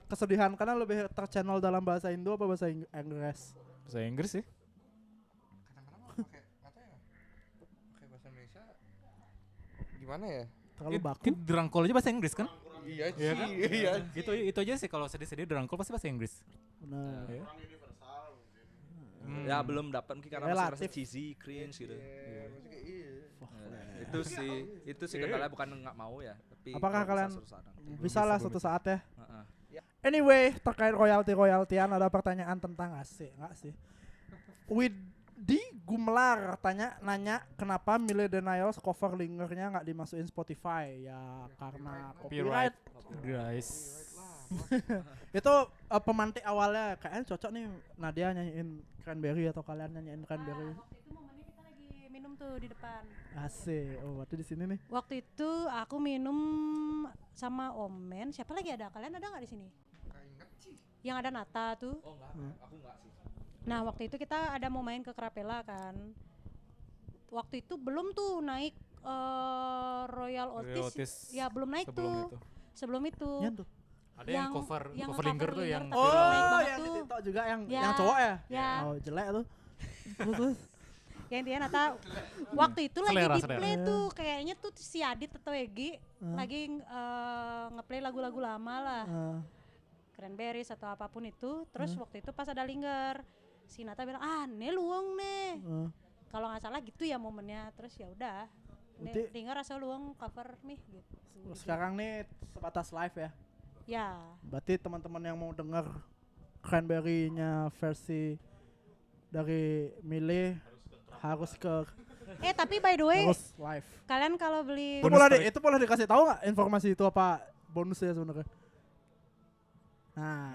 kesedihan karena lebih terchannel dalam bahasa Indo apa bahasa Inggris? Bahasa Inggris sih. Kadang-kadang pakai apa ya? Pakai bahasa Indonesia. Gimana ya? Terlalu baku. Kan dirangkul aja bahasa Inggris kan? Iya Iya kan? sih. Iya. Itu aja sih kalau sedih-sedih dirangkul pasti bahasa Inggris. Nah, Ya. ya belum dapat mungkin karena masih Relatif. rasa cheesy cringe gitu Maksudnya iya. itu sih kendalanya bukan nggak mau ya tapi Apakah kalau bisa kalian suatu saat nanti. bisa lah suatu saat ya. Heeh. Anyway, terkait royaltian ada pertanyaan tentang nggak sih? Widi Gumlar nanya kenapa Mille Denials cover lingernya nggak dimasukin Spotify ya karena copyright. Guys. Itu pemantik awalnya kayaknya cocok nih Nadia nyanyiin Cranberry atau kalian nyanyiin Cranberry. Waktu itu momennya kita lagi minum tuh di depan. Asik. Oh, berarti di sini nih. Waktu itu aku minum sama Omen. Siapa lagi ada? Kalian ada nggak di sini? Yang ada Nata tuh. Oh enggak, aku enggak sih. Nah waktu itu kita ada mau main ke Krapela kan. Waktu itu belum tuh naik Royal Otis. Ya belum naik sebelum tuh. itu. Sebelum itu. Yan tuh. Ada yang cover linger tuh yang tapi Oh, naik banget yang di tuh. TikTok juga yang Ya. cowok ya? Ya. Oh, jelek tuh. Terus. Ya intinya Nata waktu itu lagi Selera, di play selera. tuh kayaknya tuh si Adit atau Egi lagi ngeplay lagu-lagu lama lah. Cranberries atau apapun itu. Terus waktu itu pas ada Linger, si Nata bilang, "Nih luang nih." Kalau nggak salah gitu ya momennya. Terus ya udah. Berarti- Linger rasa luang cover nih gitu. Sekarang nih sebatas live ya. Ya. Berarti teman-teman yang mau denger Cranberry-nya versi dari Mile harus ke Tapi by the way, harus live. kalian kalau beli Itu boleh dikasih tahu nggak informasi itu apa bonusnya sebenarnya? Nah,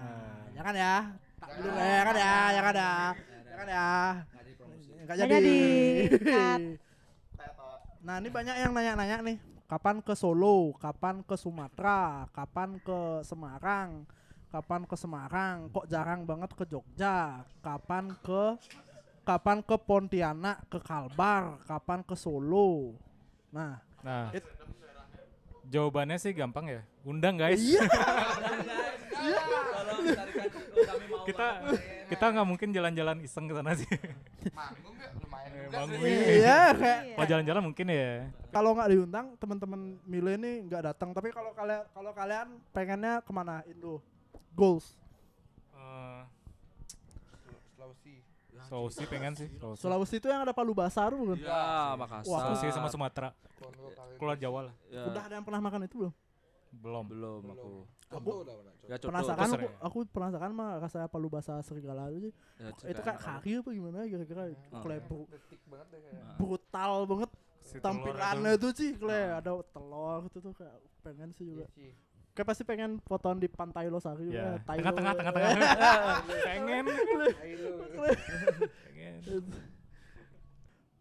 jangan ya. Tak dulu ya, jangan ya, jangan ya. Jangan ya. Enggak Nggak jadi. jadi. Cut. Nah, ini banyak yang nanya-nanya nih. Kapan ke Solo, kapan ke Sumatera, kapan ke Semarang, kok jarang banget ke Jogja, kapan ke Pontianak, ke Kalbar, kapan ke Solo. Nah, Nah, jawabannya sih gampang ya. Undang guys. Tolong carikan kami mau Kita nggak mungkin jalan-jalan iseng ke sana sih. Manggung ya lumayan juga Manggung sih. ya. iya kayak Kalau jalan-jalan mungkin ya. kalau nggak diundang teman-teman Mile ini nggak datang. Tapi kalau kalian pengennya kemana Indo? Goals. Eh, Sulawesi. Sulawesi pengen sih. Sulawesi. Sulawesi itu yang ada Palu Basar bukan? Ya, Makassar. Wah, Sulawesi sama Sumatera. Kongo, Kalimantan. Keluar Jawa lah. Ya. Udah ada yang pernah makan itu belum? Belum. Belum aku. Contoh udah pernah. Ya coba. Penasaran Terus aku penasaran mah rasa Palu Basar serigala itu sih. Ya, Itu kayak kari apa gimana kira-kira? Kayak Detik banget deh kayak. brutal banget Si tampilannya tuh sih kayak ada telur gitu tuh kayak pengen sih juga. Iya sih. Kayak pasti pengen fotoan di Pantai Losari Ya, juga. Tai tengah-tengah, lo. tengah-tengah. Pengen. Ayo. Pengen.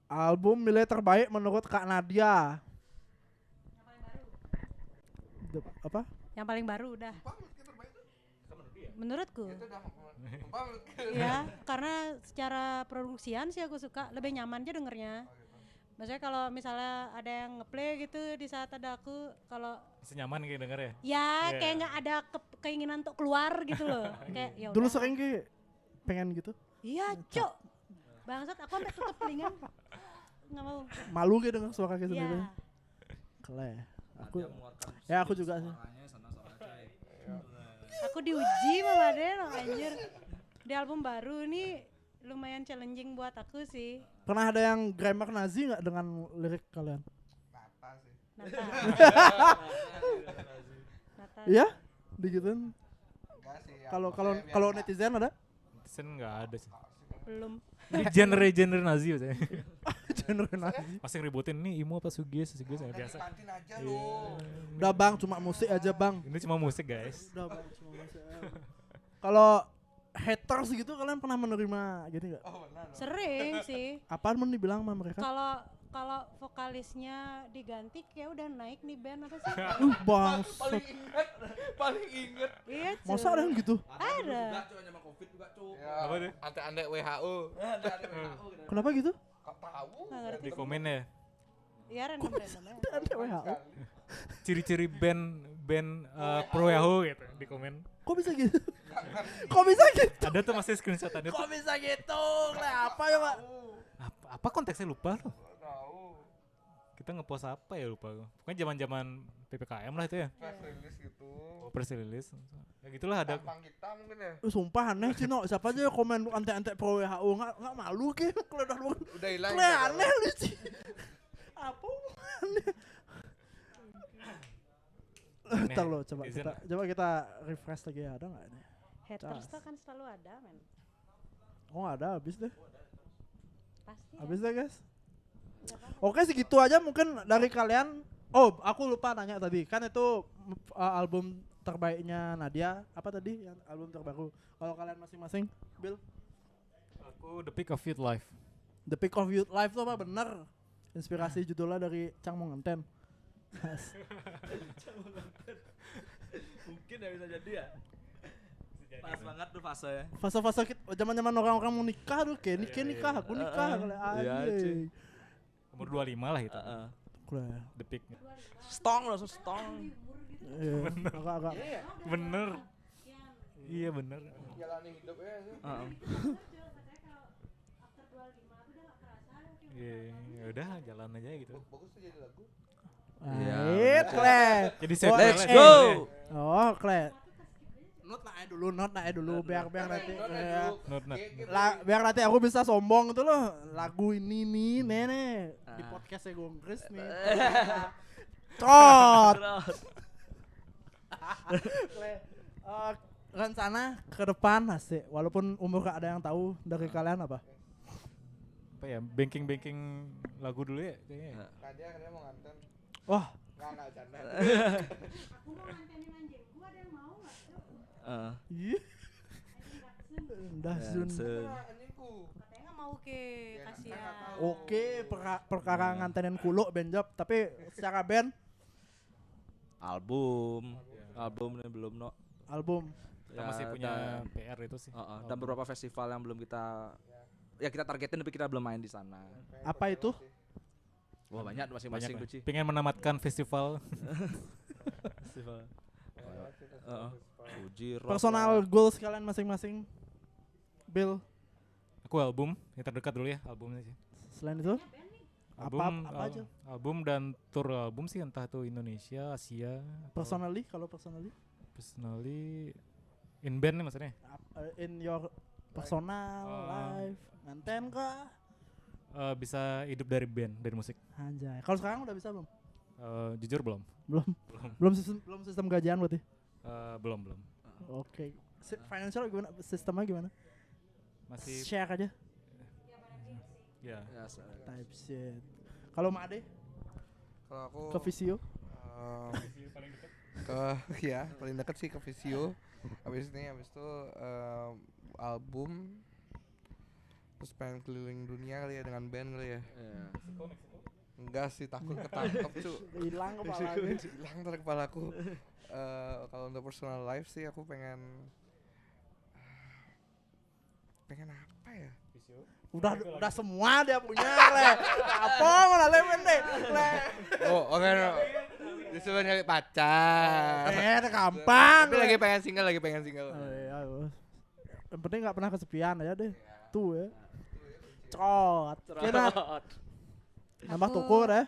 Album Mile terbaik menurut Kak Nadia. Apa? yang paling baru udah. Menurutku. Itu udah Ya, karena secara produksian sih aku suka, lebih nyaman aja dengernya. Maksudnya kalau misalnya ada yang ngeplay gitu di saat ada aku, kalau Masih nyaman kayak denger ya. ya Iya. kayak nggak ada keinginan untuk keluar gitu loh. Kayak ya Dulu udah. sering kayak pengen gitu. Iya, Cok. Bangsat aku sampai tutup telinga. Nggak mau. Malu kayak denger suara kayak Iya. sendiri. Kele. Aku juga sih. Aku diuji sama Den, anjir. Di album baru ini lumayan challenging buat aku sih. Pernah ada yang grammar Nazi nggak dengan lirik kalian? Nata sih. Nata. Nata. Iya? Digituin. Enggak sih. ya, Kalau maksudnya biar kalau nggak- netizen ada? Netizen nggak ada sih. Belum. Ini genre Nazi maksudnya. Genre Nazi. Masih ributin nih Imo apa Sugis ya biasa. Kantin aja lo. Udah bang, cuma musik aja bang. Ini cuma musik guys. Udah bang, cuma musik aja. Kalau haters gitu kalian pernah menerima gitu nggak? Oh benar. Sering sih. Apaan mau dibilang sama mereka? Kalau kalau vokalisnya diganti kayak udah naik nih band apa sih? Bang, Paling inget. Iya, cuy. masa ada yang gitu? Ada. Cuma sama Covid juga, Cuk. Ya, Apa deh? ante-ante WHO. Kenapa gitu? Kok tahu? Nggak ngerti. Di komen ya. Iya, random aja. Ada WHO. Ciri-ciri band pro Yahoo gitu di komen. Kok bisa gitu? Kok bisa gitu? Ada tuh masih screenshotannya tuh. Kok bisa gitu? Kayak apa ya pak? Apa konteksnya lupa loh. Tahu. Kita ngepost apa ya lupa. Pokoknya zaman-zaman PPKM lah itu ya. Press release gitu. Oh, press release. Ya gitulah ada. Tampang kita mungkin ya. Sumpah aneh Cino, siapa aja yang komen ante-ante pro WHO nggak malu ke? Kalau Udah hilang. Kle ya, aneh lu sih. Apa hubungannya? Aneh, Ntar lo coba netizen kita refresh lagi ada nggak ini? Haters tuh kan selalu ada, men. Oh nggak ada, habis deh. Pasti. Habis Ya. deh guys. Oke segitu aja mungkin dari kalian. Oh aku lupa nanya tadi, kan itu album terbaiknya Nadia apa tadi yang album terbaru? Kalau kalian masing-masing, Bill, Aku The Peak of Youth Life. The Peak of Youth Life tuh apa bener? Inspirasi judulnya dari Cang Mongenten. Mungkin ya bisa jadi ya. Pas banget tuh fase ya. Fase-fase zaman-zaman orang-orang mau nikah tuh, kayak nikah, aku nikah, Iya, anjing. Umur 25 lah itu. Keren. The Peak. Stong langsung stong. Iya, agak-agak. Bener. Iya bener. Jalani hidup ya. Iya, ya udah jalan aja gitu. Bagus tuh jadi lagu. Kle. Jadi Oh, Let's sequel go. aja. Oh, Kle. Not naik dulu biar nanti Not. biar nanti aku bisa sombong itu loh lagu ini nih nenek di podcastnya Gong Chris nih. Trot. Rencana ke depan asik walaupun umur gak ada yang tahu dari kalian apa? Apa ya? Banking lagu dulu ya kayaknya. Dia mau nganten. Wah, Enggak canda. Aku mau ngantenin anjingku, ada yang mau nggak? ih. Dah Zun. Anjingku. Katanya nggak mau ke, kasihan. Oke, perkara ngantenin kulo benjob, tapi secara band Album ini belum no. album Kita masih punya PR itu sih. Dan beberapa festival yang belum kita kita targetin tapi kita belum main di sana. apa itu? Wah banyak masing-masing tuh Ci. Pengen menamatkan festival. Festival. Uji rock Personal lah. goals kalian masing-masing. Bill, Aku album yang terdekat dulu ya albumnya sih. selain itu apa aja? Album dan tour album sih entah itu Indonesia, Asia. Personally Personally in band nih maksudnya. In your personal life, nganten kah? Bisa hidup dari band, dari musik. Anjay. Kalau sekarang udah bisa belum? Jujur belum. Belum sistem gajian berarti. Belum. Oke. Financial gimana? Sistemnya gimana? Masih Share aja. ya. Type shit. Kalau Made Kalau aku ke Visio? paling dekat sih ke Visio. Habis itu album. Terus pengen keliling dunia kali ya dengan band kali ya. Enggak sih, takut ketangkep cu. Hilang kepalanya. Hilang dari kepalaku. Kalau untuk personal life sih aku pengen apa ya? Udah semua dia punya le. Apa mana le pendek le. Oh, oke. Disuruh nyari pacar. Gampang. Tapi lagi pengen single. Iya, yang penting nggak pernah kesepian aja deh. Tuh ya. Cot. Kira nambah toko deh.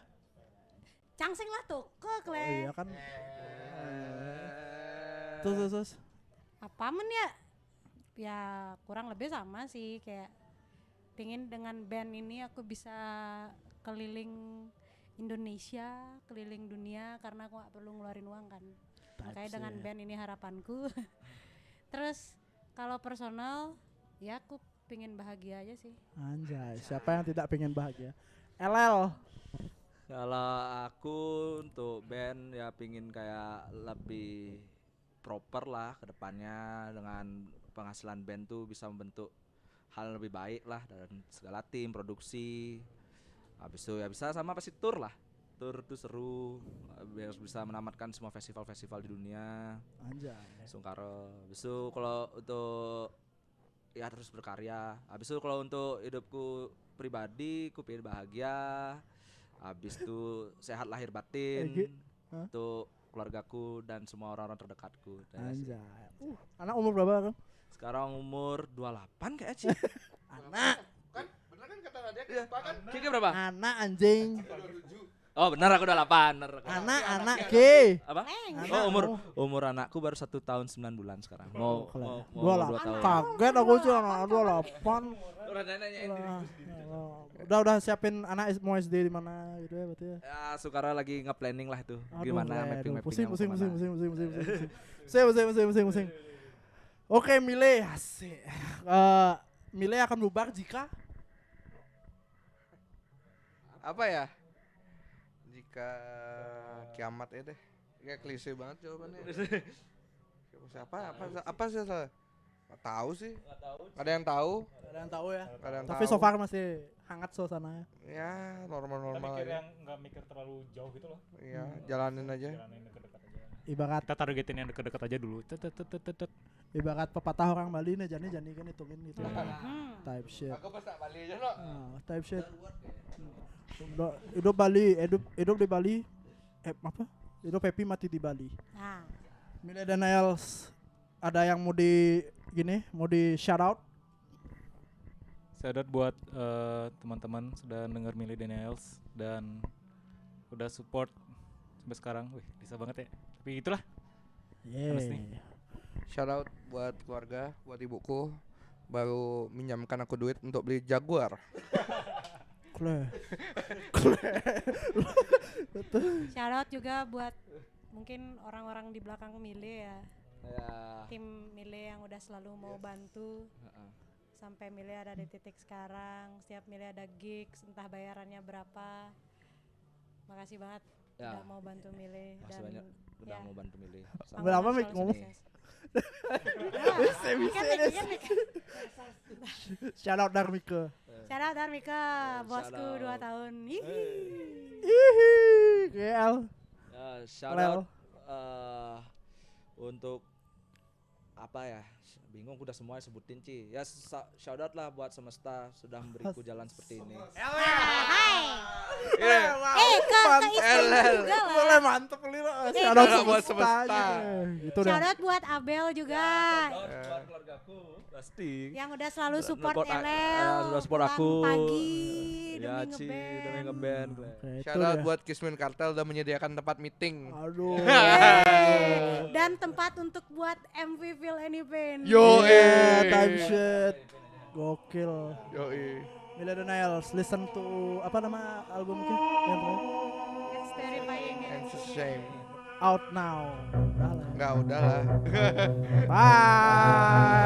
Cangsing lah tuh ke Oh, kle. iya kan. Terus. Apa men ya? Ya kurang lebih sama sih, kayak pingin dengan band ini aku bisa keliling Indonesia, keliling dunia karena aku gak perlu ngeluarin uang kan. Makanya dengan band ini harapanku. Terus kalau personal ya aku pingin bahagia aja sih. Anjay, siapa yang tidak pengen bahagia? LL. Kalau aku untuk band ya pingin kayak lebih proper lah ke depannya, dengan penghasilan band tuh bisa membentuk hal yang lebih baik lah dan segala tim produksi. Habis itu ya bisa sama pasti tour lah. Tour tuh seru, biar bisa menamatkan semua festival-festival di dunia. Anjay. Sungkaro. Habis itu kalau untuk ya terus berkarya. Habis itu kalau untuk hidupku pribadi, aku pengen bahagia. Habis itu sehat lahir batin untuk keluargaku dan semua orang-orang terdekatku. Anjay. Anak umur berapa kan? Sekarang umur 28 kayak Ci. Anak. Kan bener kan kata Nadia kan? Kiki berapa? Anak anjing. Oh benar aku 28. Bener. Anak ke. Apa? Anak. Oh umur anakku baru 1 tahun 9 bulan sekarang. Mau 2 tahun. Kaget aku sih anak 28. Udah siapin anak mau SD di mana gitu ya berarti ya. Ya Sukara lagi nge-planning lah itu. Aduh, Gimana aduh, mapping pusing. Pusing. Oke, Mile, asik. Mile akan bubar jika Apa ya? Jika kiamat ya deh. Kayak klise banget jawabannya. Apa sih salah? Nggak tahu sih. Ada yang tahu? ada yang tahu ya. Ada yang Tapi tahu. so far masih hangat suasananya. Ya Kita normal-normal mikir aja. yang nggak mikir terlalu jauh gitu loh. Iya, jalanin aja. Jalanin dekat-dekat aja. Ibarat Kita targetin yang dekat-dekat aja dulu. Tet. ibarat pepatah orang Bali nih jani kan hitungin gitu. Type shit. Aku pas tak balik aja no. Type shit. Hidup Bali, hidup di Bali. Apa? Hidup happy mati di Bali. Nah, Millennials ada yang mau di shout out? Shout out buat teman-teman sudah denger Millennials dan udah support sampai sekarang. Wih, bisa banget ya. Tapi itulah. Yeah. Honestly. Shout out buat keluarga, buat ibuku baru minjamkan aku duit untuk beli Jaguar. Kle. Shout out juga buat mungkin orang-orang di belakang Mile ya. Ya. Tim Mile yang udah selalu mau bantu Heeh. sampai Mile ada di titik sekarang. Setiap Mile ada gigs, entah bayarannya berapa. Makasih banget Ya. udah mau bantu Mile Makasih dan banyak udah ya, mau bantu milih. Ambil apa, Mik? selalu Ngomong. sukses. Bisa deh. Shout out Darmika. Shout out Darmika, bosku Shout 2 out. tahun. Hihi, GL. Shout Lel. out untuk apa ya? Bingung udah semua sebutin Ci. Ya shout out lah buat semesta sudah memberiku jalan seperti ini. Ke istri juga lah. Boleh mantep nih lo. Shout out Shout out buat semesta. semesta. Gitu Shout dah. out buat Abel juga Buat keluargaku pasti. yang udah selalu support Support Elel. sudah support pulang aku. Pagi Ya demi Ci, ngeband. demi ngeband. Oke, itu Shout out dah. buat Kismin Kartel udah menyediakan tempat meeting. Aduh. Dan tempat untuk buat MV Feel Any Pain. Yo, Yeah, time shit. Gokil. Yoi. Millennials, listen to apa nama albumnya? Yang terakhir? It's terrifying. And it's a shame. Out now. Udah lah. Enggak, udah lah. Bye.